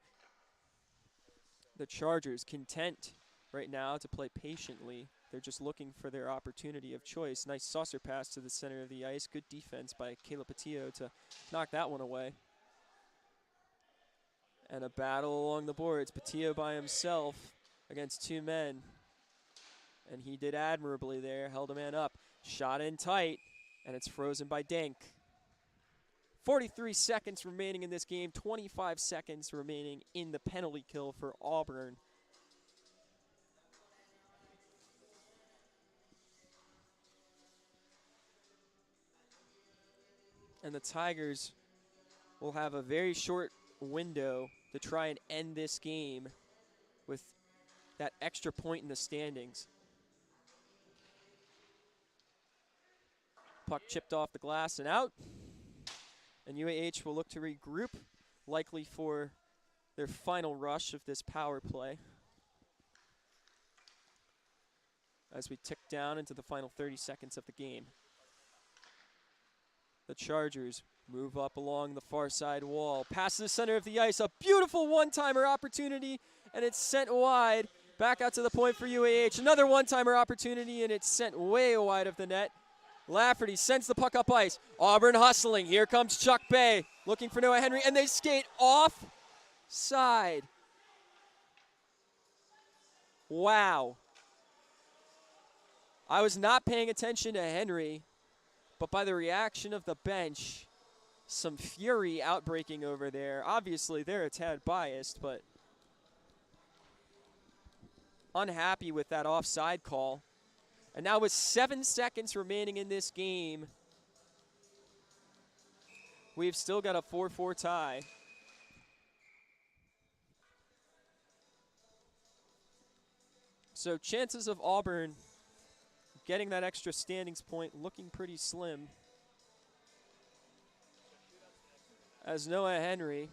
Speaker 1: The Chargers content right now to play patiently. They're just looking for their opportunity of choice. Nice saucer pass to the center of the ice. Good defense by Caleb Patillo to knock that one away. And a battle along the boards. Patillo by himself against two men. And he did admirably there, held a man up. Shot in tight, and it's frozen by Dank. 43 seconds remaining in this game, 25 seconds remaining in the penalty kill for Auburn. And the Tigers will have a very short window to try and end this game with that extra point in the standings. Puck chipped off the glass and out. And UAH will look to regroup, likely for their final rush of this power play, as we tick down into the final 30 seconds of the game. The Chargers move up along the far side wall, past the center of the ice, a beautiful one-timer opportunity, and it's sent wide. Back out to the point for UAH. Another one-timer opportunity, and it's sent way wide of the net. Lafferty sends the puck up ice. Auburn hustling. Here comes Chuck Bay looking for Noah Henry, and they skate off side. Wow. I was not paying attention to Henry, but by the reaction of the bench, some fury outbreaking over there. Obviously, they're a tad biased, but unhappy with that offside call. And now with 7 seconds remaining in this game, we've still got a 4-4 tie. So chances of Auburn getting that extra standings point looking pretty slim, as Noah Henry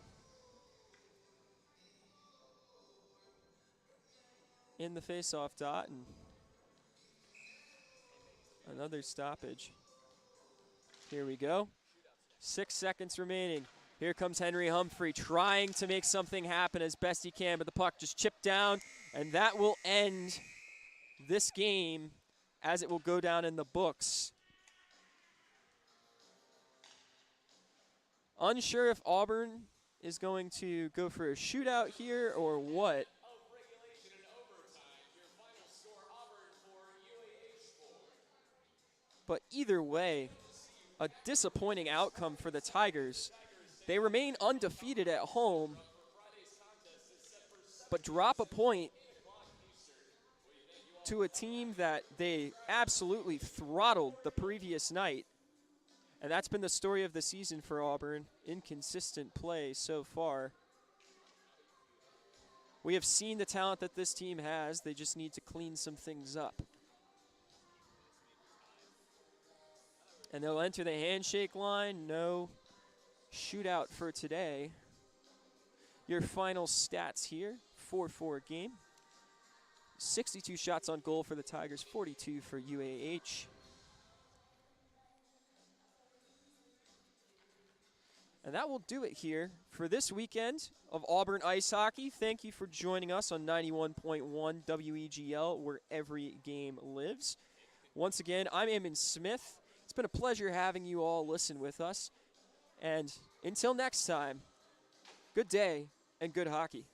Speaker 1: in the faceoff dot, and another stoppage. Here we go. 6 seconds remaining. Here comes Henry Humphrey trying to make something happen as best he can, but the puck just chipped down, and that will end this game as it will go down in the books. Unsure if Auburn is going to go for a shootout here or what. But either way, a disappointing outcome for the Tigers. They remain undefeated at home, but drop a point to a team that they absolutely throttled the previous night. And that's been the story of the season for Auburn. Inconsistent play so far. We have seen the talent that this team has. They just need to clean some things up. And they'll enter the handshake line. No shootout for today. Your final stats here, 4-4 game. 62 shots on goal for the Tigers, 42 for UAH. And that will do it here for this weekend of Auburn Ice Hockey. Thank you for joining us on 91.1 WEGL, where every game lives. Once again, I'm Eamon Smith. It's been a pleasure having you all listen with us. And until next time, good day and good hockey.